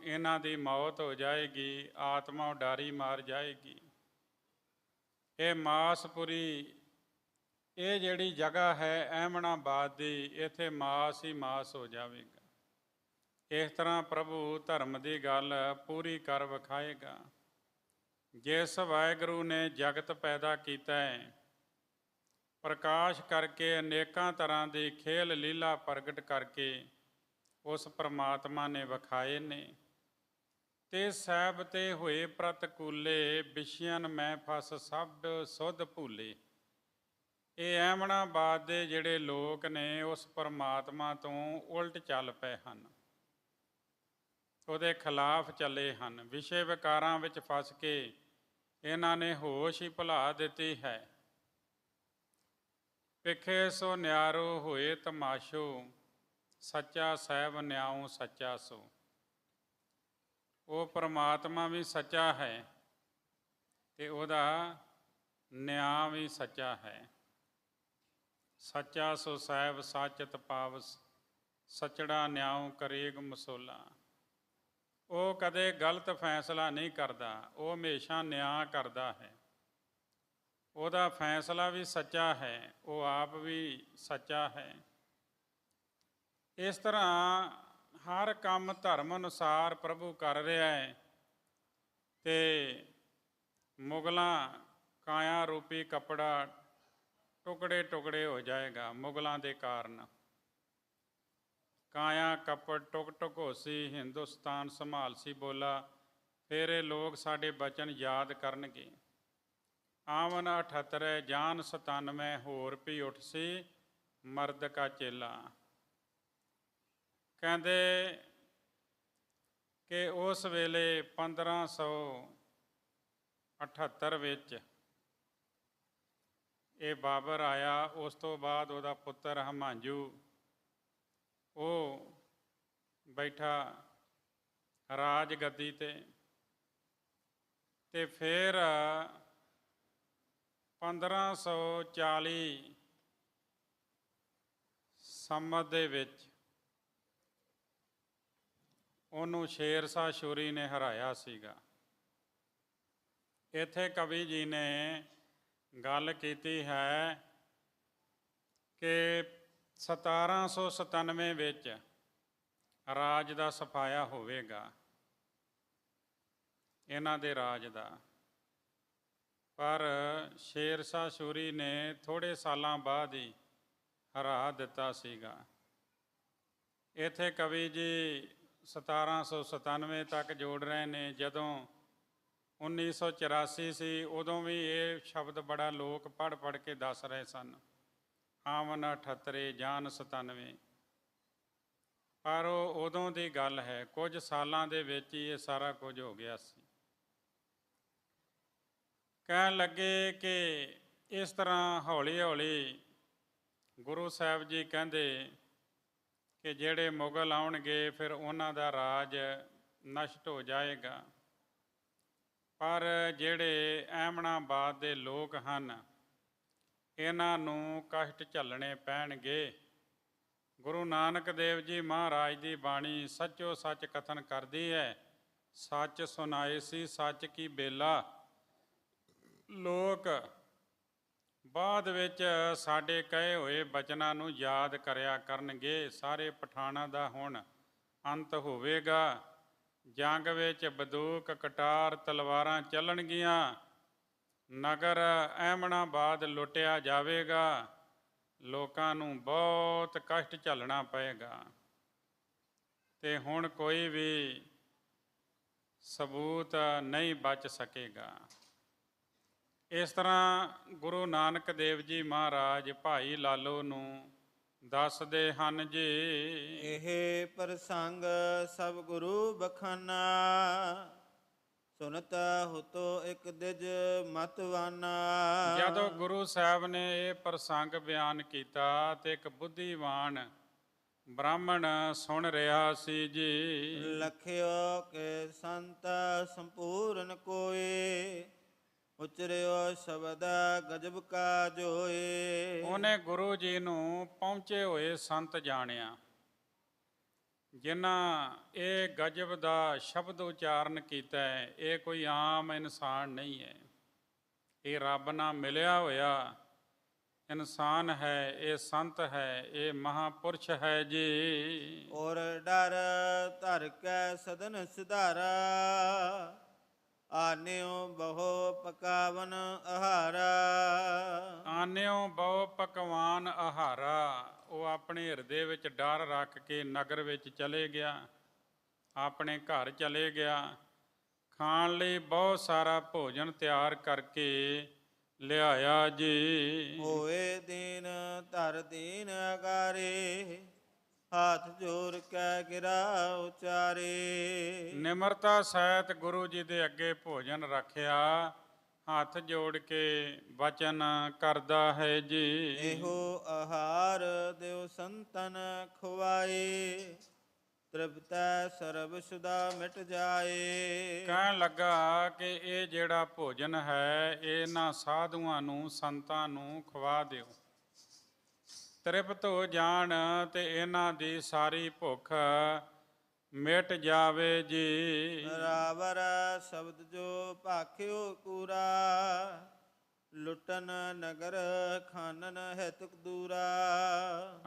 ਇਹਨਾਂ ਦੀ ਮੌਤ ਹੋ ਜਾਏਗੀ, ਆਤਮਾ ਉਡਾਰੀ ਮਾਰ ਜਾਏਗੀ। ਇਹ ਮਾਸਪੁਰੀ, ਇਹ ਜਿਹੜੀ ਜਗ੍ਹਾ ਹੈ ਐਮਨਾਬਾਦ ਦੀ, ਇੱਥੇ ਮਾਸ ਹੀ ਮਾਸ ਹੋ ਜਾਵੇਗਾ। ਇਸ ਤਰ੍ਹਾਂ ਪ੍ਰਭੂ ਧਰਮ ਦੀ ਗੱਲ ਪੂਰੀ ਕਰ ਵਿਖਾਏਗਾ। ਜਿਸ ਵਾਹਿਗੁਰੂ ਨੇ ਜਗਤ ਪੈਦਾ ਕੀਤਾ ਹੈ, ਪ੍ਰਕਾਸ਼ ਕਰਕੇ ਅਨੇਕਾਂ ਤਰ੍ਹਾਂ ਦੀ ਖੇਲ ਲੀਲਾ ਪ੍ਰਗਟ ਕਰਕੇ ਉਸ ਪ੍ਰਮਾਤਮਾ ਨੇ ਵਿਖਾਏ ਨੇ। ਤੇ ਸਹਿਬ ਤੇ ਹੋਏ ਪ੍ਰਤਕੂਲੇ, ਵਿਸ਼ਿਆਨ ਮੈਂ ਫਸ ਸਭ ਸੁਧ ਭੂਲੇ। ਇਹ ਐਮਨਾਬਾਦ ਦੇ ਜਿਹੜੇ ਲੋਕ ਨੇ ਉਸ ਪਰਮਾਤਮਾ ਤੋਂ ਉਲਟ ਚੱਲ ਪਏ ਹਨ, ਉਹਦੇ ਖਿਲਾਫ ਚੱਲੇ ਹਨ। ਵਿਸ਼ੇ ਵਿਕਾਰਾਂ ਵਿੱਚ ਫਸ ਕੇ ਇਹਨਾਂ ਨੇ ਹੋਸ਼ ਹੀ ਭੁਲਾ ਦਿੱਤੀ ਹੈ। ਪਿਖੇ ਸੋ ਨਿਆਰੋ ਹੋਏ ਤਮਾਸ਼ੋ, ਸੱਚਾ ਸਹਿਬ ਨਿਆਉ ਸੱਚਾ ਸੋ। ਉਹ ਪਰਮਾਤਮਾ ਵੀ ਸੱਚਾ ਹੈ ਤੇ ਉਹਦਾ ਨਿਆਂ ਵੀ ਸੱਚਾ ਹੈ। ਸੱਚਾ ਸੋ ਸਾਹਿਬ ਸਾਚਤ ਪਾਵਸ, ਸਚੜਾ ਨਿਆਉ ਕਰੇਗ ਮਸੋਲਾ। ਉਹ ਕਦੇ ਗਲਤ ਫੈਸਲਾ ਨਹੀਂ ਕਰਦਾ, ਉਹ ਹਮੇਸ਼ਾ ਨਿਆਂ ਕਰਦਾ ਹੈ। ਉਹਦਾ ਫੈਸਲਾ ਵੀ ਸੱਚਾ ਹੈ, ਉਹ ਆਪ ਵੀ ਸੱਚਾ ਹੈ। ਇਸ ਤਰ੍ਹਾਂ ਹਰ ਕੰਮ ਧਰਮ ਅਨੁਸਾਰ ਪ੍ਰਭੂ ਕਰ ਰਿਹਾ ਹੈ। ਤੇ ਮੁਗਲਾਂ ਕਾਇਆ ਰੂਪੀ ਕੱਪੜਾ ਟੁਕੜੇ ਟੁਕੜੇ ਹੋ ਜਾਏਗਾ ਮੁਗਲਾਂ ਦੇ ਕਾਰਨ। ਕਾਇਆ ਕੱਪੜ ਟੁਕ ਟੁਕ ਹੋਸੀ, ਹਿੰਦੁਸਤਾਨ ਸੰਭਾਲਸੀ ਬੋਲਾ। ਫਿਰ ਇਹ ਲੋਕ ਸਾਡੇ ਬਚਨ ਯਾਦ ਕਰਨਗੇ। ਆਵਨ 78 ਜਾਨ 97, ਹੋਰ ਵੀ ਉੱਠ ਸੀ ਮਰਦ ਕਾ ਚੇਲਾ। ਕਹਿੰਦੇ ਕਿ ਉਸ ਵੇਲੇ 1578 ਵਿੱਚ ਇਹ ਬਾਬਰ ਆਇਆ। ਉਸ ਤੋਂ ਬਾਅਦ ਉਹਦਾ ਪੁੱਤਰ ਹਮਾਂਜੂ ਉਹ ਬੈਠਾ ਰਾਜ ਗੱਦੀ ਤੇ ਫਿਰ 1540 ਸੰਮਤ ਦੇ ਵਿੱਚ ਉਹਨੂੰ ਸ਼ੇਰ ਸ਼ਾਹ ਸ਼ੂਰੀ ਨੇ ਹਰਾਇਆ ਸੀਗਾ। ਇੱਥੇ ਕਵੀ ਜੀ ਨੇ ਗੱਲ ਕੀਤੀ ਹੈ ਕਿ 1797 ਵਿੱਚ ਰਾਜ ਦਾ ਸਫਾਇਆ ਹੋਵੇਗਾ, ਇਹਨਾਂ ਦੇ ਰਾਜ ਦਾ। ਪਰ ਸ਼ੇਰ ਸ਼ਾਹ ਸ਼ੂਰੀ ਨੇ ਥੋੜ੍ਹੇ ਸਾਲਾਂ ਬਾਅਦ ਹੀ ਹਰਾ ਦਿੱਤਾ ਸੀਗਾ। ਇੱਥੇ ਕਵੀ ਜੀ 1797 ਤੱਕ ਜੋੜ ਰਹੇ ਨੇ। ਜਦੋਂ 1984 ਸੀ, ਉਦੋਂ ਵੀ ਇਹ ਸ਼ਬਦ ਬੜਾ ਲੋਕ ਪੜ੍ਹ ਪੜ੍ਹ ਕੇ ਦੱਸ ਰਹੇ ਸਨ, ਆਵਨ 78 ਜਾਨ 97। ਪਰ ਉਹ ਉਦੋਂ ਦੀ ਗੱਲ ਹੈ, ਕੁਝ ਸਾਲਾਂ ਦੇ ਵਿੱਚ ਹੀ ਇਹ ਸਾਰਾ ਕੁਝ ਹੋ ਗਿਆ ਸੀ। ਕਹਿਣ ਲੱਗੇ ਕਿ ਇਸ ਤਰ੍ਹਾਂ ਹੌਲੀ ਹੌਲੀ ਗੁਰੂ ਸਾਹਿਬ ਜੀ ਕਹਿੰਦੇ ਕਿ ਜਿਹੜੇ ਮੁਗਲ ਆਉਣਗੇ ਫਿਰ ਉਹਨਾਂ ਦਾ ਰਾਜ ਨਸ਼ਟ ਹੋ ਜਾਏਗਾ। ਪਰ ਜਿਹੜੇ ਐਮਨਾਬਾਦ ਦੇ ਲੋਕ ਹਨ, ਇਹਨਾਂ ਨੂੰ ਕਸ਼ਟ ਝੱਲਣੇ ਪੈਣਗੇ। ਗੁਰੂ ਨਾਨਕ ਦੇਵ ਜੀ ਮਹਾਰਾਜ ਦੀ ਬਾਣੀ ਸੱਚੋ ਸੱਚ ਕਥਨ ਕਰਦੀ ਹੈ, ਸੱਚ ਸੁਣਾਏ ਸੀ ਸੱਚ ਕੀ ਬੇਲਾ। ਲੋਕ ਬਾਅਦ ਵਿੱਚ ਸਾਡੇ ਕਹੇ ਹੋਏ ਬਚਨਾਂ ਨੂੰ ਯਾਦ ਕਰਿਆ ਕਰਨਗੇ। ਸਾਰੇ ਪਠਾਣਾਂ ਦਾ ਹੁਣ ਅੰਤ ਹੋਵੇਗਾ। ਜੰਗ ਵਿੱਚ ਬੰਦੂਕ ਕਟਾਰ ਤਲਵਾਰਾਂ ਚੱਲਣਗੀਆਂ। ਨਗਰ ਐਮਨਾਬਾਦ ਲੁੱਟਿਆ ਜਾਵੇਗਾ। ਲੋਕਾਂ ਨੂੰ ਬਹੁਤ ਕਸ਼ਟ ਝੱਲਣਾ ਪਏਗਾ ਤੇ ਹੁਣ ਕੋਈ ਵੀ ਸਬੂਤ ਨਹੀਂ ਬਚ ਸਕੇਗਾ। ਇਸ ਤਰ੍ਹਾਂ ਗੁਰੂ ਨਾਨਕ ਦੇਵ ਜੀ ਮਹਾਰਾਜ ਭਾਈ ਲਾਲੋ ਨੂੰ ਦੱਸਦੇ ਹਨ ਜੀ। ਇਹ ਪ੍ਰਸੰਗ ਸਭ ਗੁਰੂ ਬਖਾਨਾ, ਸੁਨਤ ਹੁਤੋ ਇੱਕ ਦਿਜ ਮਤਵਾਨਾ। ਜਦੋਂ ਗੁਰੂ ਸਾਹਿਬ ਨੇ ਇਹ ਪ੍ਰਸੰਗ ਬਿਆਨ ਕੀਤਾ ਤੇ ਇੱਕ ਬੁੱਧੀਵਾਨ ਬ੍ਰਾਹਮਣ ਸੁਣ ਰਿਹਾ ਸੀ ਜੀ। ਲਖਿਓ ਕੇ ਸੰਤ ਸੰਪੂਰਨ ਕੋਏ, ਉਚਰਿਓ ਸ਼ਬਦ ਗਜਬ ਕਾ ਜੋਏ। ਉਹਨੇ ਗੁਰੂ ਜੀ ਨੂੰ ਪਹੁੰਚੇ ਹੋਏ ਸੰਤ ਜਾਣਿਆ ਜਿਨ੍ਹਾਂ ਇਹ ਗਜਬ ਦਾ ਸ਼ਬਦ ਉਚਾਰਨ ਕੀਤਾ ਹੈ, ਇਹ ਕੋਈ ਆਮ ਇਨਸਾਨ ਨਹੀਂ ਹੈ। ਇਹ ਰੱਬ ਨਾਲ ਮਿਲਿਆ ਹੋਇਆ ਇਨਸਾਨ ਹੈ, ਇਹ ਸੰਤ ਹੈ, ਇਹ ਮਹਾਪੁਰਸ਼ ਹੈ ਜੀ। ਔਰ ਡਰ ਧਰ ਕੈ ਸਦਨ ਸੁਧਾਰਾ, ਆਨਿਓ ਬਹੁ ਪਕਾਵਨ ਆਹਾਰਾ। ਆਨਿਓ ਬਹੁ ਪਕਵਾਨ ਆਹਾਰਾ, ਉਹ ਆਪਣੇ ਹਿਰਦੇ ਵਿੱਚ ਡਰ ਰੱਖ ਕੇ ਨਗਰ ਵਿੱਚ ਚਲੇ ਗਿਆ, ਆਪਣੇ ਘਰ ਚਲੇ ਗਿਆ, ਖਾਣ ਲਈ ਬਹੁਤ ਸਾਰਾ ਭੋਜਨ ਤਿਆਰ ਕਰਕੇ ਲਿਆਇਆ ਜੀ। ਹੋਏ ਦੀਨ ਧਰ ਦੀਨ ਅਗਾਰੇ, ਹੱਥ ਜੋੜ ਕੇ ਗਿਰਾ ਉਚਾਰੇ। ਨਿਮਰਤਾ ਸਹਿਤ ਗੁਰੂ ਜੀ ਦੇ ਅੱਗੇ ਭੋਜਨ ਰੱਖਿਆ, ਹੱਥ ਜੋੜ ਕੇ ਵਚਨ ਕਰਦਾ ਹੈ ਜੀ। ਇਹੋ ਆਹਾਰ ਦਿਓ ਸੰਤਨ ਖਵਾਏ, ਤ੍ਰਿਪਤੈ ਸਰਬ ਸੁਦਾ ਮਿਟ ਜਾਏ। ਕਹਿਣ ਲੱਗਾ ਕਿ ਇਹ ਜਿਹੜਾ ਭੋਜਨ ਹੈ, ਇਹਨਾਂ ਸਾਧੂਆਂ ਨੂੰ ਸੰਤਾਂ ਨੂੰ ਖਵਾ ਦਿਓ, ਤ੍ਰਿਪਤ ਹੋ ਜਾਣ ਤੇ ਇਹਨਾਂ ਦੀ ਸਾਰੀ ਭੁੱਖ ਮਿਟ ਜਾਵੇ ਜੀ। ਰਾਵਰ ਸ਼ਬਦ ਜੋ ਭਾਖਿਓ ਕੂਰਾ, ਲੁੱਟਨ ਨਗਰ ਖਾਨਨ ਹਿਤਕ ਦੂਰਾ।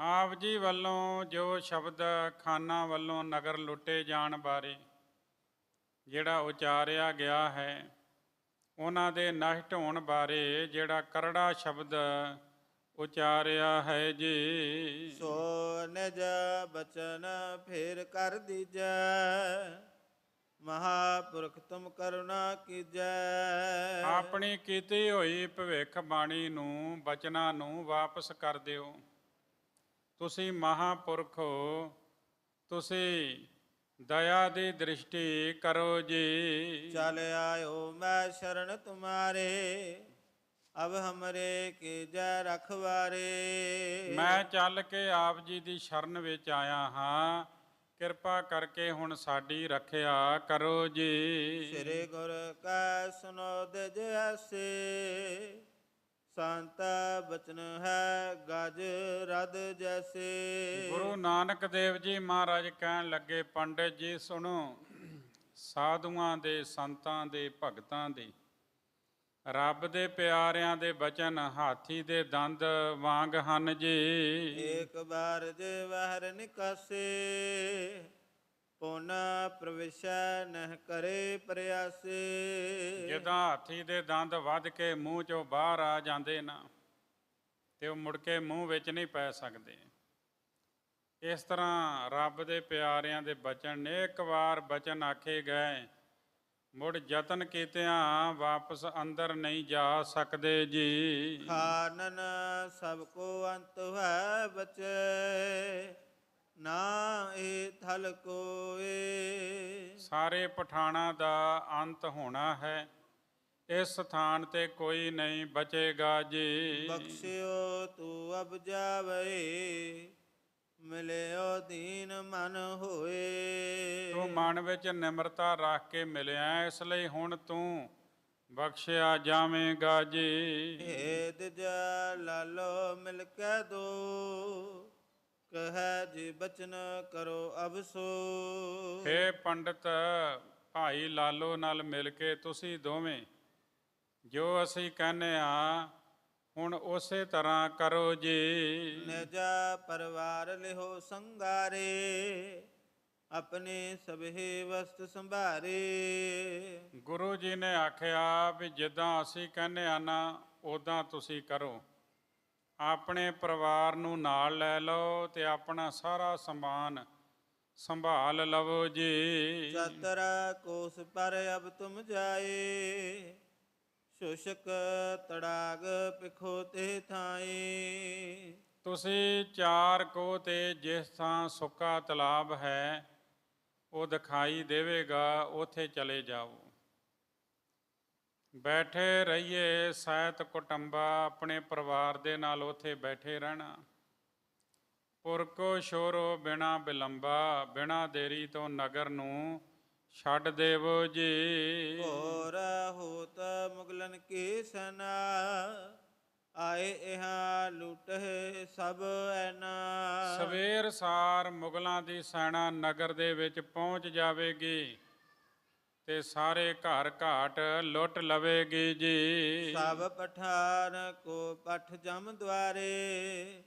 ਆਪ ਜੀ ਵੱਲੋਂ ਜੋ ਸ਼ਬਦ ਖਾਨਾ ਵੱਲੋਂ ਨਗਰ ਲੁੱਟੇ ਜਾਣ ਬਾਰੇ ਜਿਹੜਾ ਉਚਾਰਿਆ ਗਿਆ ਹੈ, ਉਹਨਾਂ ਦੇ ਨਸ਼ਟ ਹੋਣ ਬਾਰੇ ਜਿਹੜਾ ਕਰੜਾ ਸ਼ਬਦ ਉਚਾਰਿਆ ਹੈ ਜੀ। ਸੋ ਨਿਜ ਬਚਨ ਫੇਰ ਕਰ ਦੀਜੈ, ਮਹਾਪੁਰਖ ਤੁਮ ਕਰੁਣਾ ਕੀਜੈ। ਆਪਣੀ ਕੀਤੀ ਹੋਈ ਭਵਿੱਖ ਬਾਣੀ ਨੂੰ, ਬਚਨਾਂ ਨੂੰ ਵਾਪਸ ਕਰ ਦਿਓ। ਤੁਸੀਂ ਮਹਾਪੁਰਖ ਹੋ, ਤੁਸੀਂ ਦਇਆ ਦੀ ਦ੍ਰਿਸ਼ਟੀ ਕਰੋ ਜੀ। ਚਲ ਆਇਓ ਮੈਂ ਸ਼ਰਨ ਤੁਮਾਰੇ, ਅਬ ਹਮਰੇ ਕੀਜੈ ਰਖਵਾਰੇ। ਮੈਂ ਚੱਲ ਕੇ ਆਪ ਜੀ ਦੀ ਸ਼ਰਨ ਵਿੱਚ ਆਇਆ ਹਾਂ, ਕਿਰਪਾ ਕਰਕੇ ਹੁਣ ਸਾਡੀ ਰੱਖਿਆ ਕਰੋ ਜੀ। ਸ੍ਰੀ ਗੁਰ ਕਾ ਸੁਨੋ ਦਿਜ ਐਸੇ, ਸੰਤ ਬਚਨ ਹੈ ਗਜ ਰਦ ਜੈਸੇ। ਗੁਰੂ ਨਾਨਕ ਦੇਵ ਜੀ ਮਹਾਰਾਜ ਕਹਿਣ ਲੱਗੇ, ਪੰਡਿਤ ਜੀ ਸੁਣੋ, ਸਾਧੂਆਂ ਦੇ, ਸੰਤਾਂ ਦੇ, ਭਗਤਾਂ ਦੇ, ਰੱਬ ਦੇ ਪਿਆਰਿਆਂ ਦੇ ਬਚਨ ਹਾਥੀ ਦੇ ਦੰਦ ਵਾਂਗ ਹਨ ਜੀ। ਏਕ ਬਾਰ ਜੇ ਬਾਹਰ ਨਿਕਾਸੇ, ਪੁਨ ਪ੍ਰਵੇਸ਼ੈ ਨਹਿ ਕਰੇ ਪ੍ਰਯਾਸੇ। ਜਦੋਂ ਹਾਥੀ ਦੇ ਦੰਦ ਵੱਧ ਕੇ ਮੂੰਹ ਚੋਂ ਬਾਹਰ ਆ ਜਾਂਦੇ ਨਾ, ਤੇ ਉਹ ਮੁੜ ਕੇ ਮੂੰਹ ਵਿੱਚ ਨਹੀਂ ਪੈ ਸਕਦੇ। ਇਸ ਤਰ੍ਹਾਂ ਰੱਬ ਦੇ ਪਿਆਰਿਆਂ ਦੇ ਬਚਨ, ਇੱਕ ਵਾਰ ਬਚਨ ਆਖੇ ਗਏ, ਮੁੜ ਯਤਨ ਕੀਤਿਆਂ ਵਾਪਸ ਅੰਦਰ ਨਹੀਂ ਜਾ ਸਕਦੇ ਜੀ। ਖਾਨਨ ਸਭ ਕੋ ਅੰਤ ਹੈ ਬਚੇ, ਨਾ ਇਹ ਥਲ ਕੋਏ। ਸਾਰੇ ਪਠਾਣਾਂ ਦਾ ਅੰਤ ਹੋਣਾ ਹੈ, ਇਸ ਸਥਾਨ ਤੇ ਕੋਈ ਨਹੀਂ ਬਚੇਗਾ ਜੀ। ਬਖਸ਼ਿਓ ਤੂੰ ਅਬ ਜਾਵੇ, ਮਿਲਿਓ ਦੀਨ ਮਨ ਹੋਏ। ਤੂੰ ਮਨ ਵਿੱਚ ਨਿਮਰਤਾ ਰੱਖ ਕੇ ਮਿਲਿਆ, ਇਸ ਲਈ ਹੁਣ ਤੂੰ ਬਖਸ਼ਿਆ ਜਾਵੇਂਗਾ ਜੀ। ਹੇ ਦਿਜਾ ਲਾਲੋ ਮਿਲ ਕੇ ਦੋ, ਕਹੈ ਜੀ ਬਚਨ ਕਰੋ ਅਬ ਸੋ। ਹੇ ਪੰਡਤ ਭਾਈ ਲਾਲੋ ਨਾਲ ਮਿਲ ਕੇ ਤੁਸੀਂ ਦੋਵੇਂ ਜੋ ਅਸੀਂ ਕਹਿੰਦੇ ਆ, ਹੁਣ ਉਸੇ ਤਰ੍ਹਾਂ ਕਰੋ ਜੀ। ਨਿਜਾ ਪਰਿਵਾਰ ਲਿਹੋ ਸੰਗਾਰੇ, ਆਪਣੇ ਸਭੇ ਵਸਤ ਸੰਭਾਰੇ। ਗੁਰੂ ਜੀ ਨੇ ਆਖਿਆ ਵੀ ਜਿੱਦਾਂ ਅਸੀਂ ਕਹਿੰਦੇ ਆ ਨਾ, ਉਦਾਂ ਤੁਸੀਂ ਕਰੋ। ਆਪਣੇ ਪਰਿਵਾਰ ਨੂੰ ਨਾਲ ਲੈ ਲਓ ਤੇ ਆਪਣਾ ਸਾਰਾ ਸਮਾਨ ਸੰਭਾਲ ਲਵੋ ਜੀ। ਚਤਰਾ ਕੋਸ ਪਰ ਅਬ ਤੁਮ ਜਾਏ, ਸ਼ੋਸ਼ਕ ਤੜਾਗ ਪਿਖੋ ਤੇ ਥਾਏ। ਤੁਸੀਂ 4 ਕੋਹ ਤੇ ਜਿਸ ਥਾਂ ਸੁੱਕਾ ਤਲਾਬ ਹੈ ਉਹ ਦਿਖਾਈ ਦੇਵੇਗਾ, ਉੱਥੇ ਚਲੇ ਜਾਓ। ਬੈਠੇ ਰਹੀਏ ਸਹਿਤ ਕੁਟੁੰਬਾ, ਆਪਣੇ ਪਰਿਵਾਰ ਦੇ ਨਾਲ ਉੱਥੇ ਬੈਠੇ ਰਹਿਣਾ। ਪੁਰਕੋ ਸ਼ੋਰੋ ਬਿਨਾ ਬਿਲੰਬਾ, ਬਿਨਾ ਦੇਰੀ ਤੋਂ ਨਗਰ ਨੂੰ ਛੱਡ ਦੇਵੋ ਜੀ। ਹੋਰ ਹੋਤ ਮੁਗਲਨ ਕੀ ਸਨਾ, ਆਏ ਇਹਾ ਲੁਟਹਿ ਸਭ ਐਨਾ। ਸਵੇਰ ਸਾਰ ਮੁਗਲਾਂ ਦੀ ਸੈਨਾ ਨਗਰ ਦੇ ਵਿੱਚ ਪਹੁੰਚ ਜਾਵੇਗੀ ਤੇ ਸਾਰੇ ਘਰ ਘਾਟ ਲੁੱਟ ਲਵੇਗੀ ਜੀ। ਸਭ ਪਠਾਨ ਕੋ ਪਠ ਜਮ ਦੁਆਰੇ,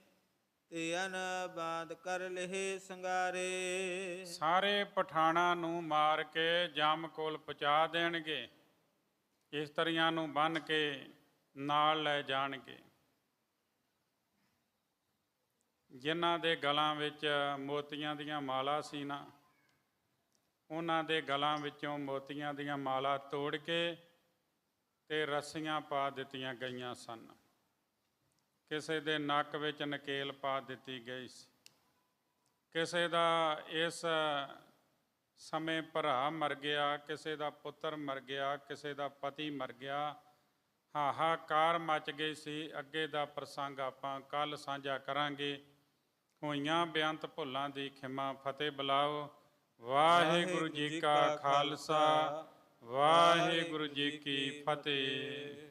ਤੇ ਅਨ ਬਾਦ ਕਰ ਲਹਿ ਸੰਗਾਰੇ। ਸਾਰੇ ਪਠਾਣਾਂ ਨੂੰ ਮਾਰ ਕੇ ਜਮ ਕੋਲ ਪਹੁੰਚਾ ਦੇਣਗੇ, ਇਸਤਰੀਆਂ ਨੂੰ ਬੰਨ੍ਹ ਕੇ ਨਾਲ ਲੈ ਜਾਣਗੇ। ਜਿਨ੍ਹਾਂ ਦੇ ਗਲਾਂ ਵਿੱਚ ਮੋਤੀਆਂ ਦੀਆਂ ਮਾਲਾ ਸੀ ਨਾ, ਉਹਨਾਂ ਦੇ ਗਲਾਂ ਵਿੱਚੋਂ ਮੋਤੀਆਂ ਦੀਆਂ ਮਾਲਾ ਤੋੜ ਕੇ ਤੇ ਰੱਸੀਆਂ ਪਾ ਦਿੱਤੀਆਂ ਗਈਆਂ ਸਨ। ਕਿਸੇ ਦੇ ਨੱਕ ਵਿੱਚ ਨਕੇਲ ਪਾ ਦਿੱਤੀ ਗਈ ਸੀ। ਕਿਸੇ ਦਾ ਇਸ ਸਮੇਂ ਭਰਾ ਮਰ ਗਿਆ, ਕਿਸੇ ਦਾ ਪੁੱਤਰ ਮਰ ਗਿਆ, ਕਿਸੇ ਦਾ ਪਤੀ ਮਰ ਗਿਆ। ਹਾਹਾਕਾਰ ਮਚ ਗਈ ਸੀ। ਅੱਗੇ ਦਾ ਪ੍ਰਸੰਗ ਆਪਾਂ ਕੱਲ੍ਹ ਸਾਂਝਾ ਕਰਾਂਗੇ। ਹੋਈਆਂ ਬੇਅੰਤ ਭੁੱਲਾਂ ਦੀ ਖਿਮਾ ਫਤਿਹ ਬੁਲਾਓ। ਵਾਹਿਗੁਰੂ ਜੀ ਕਾ ਖਾਲਸਾ, ਵਾਹਿਗੁਰੂ ਜੀ ਕੀ ਫਤਿਹ।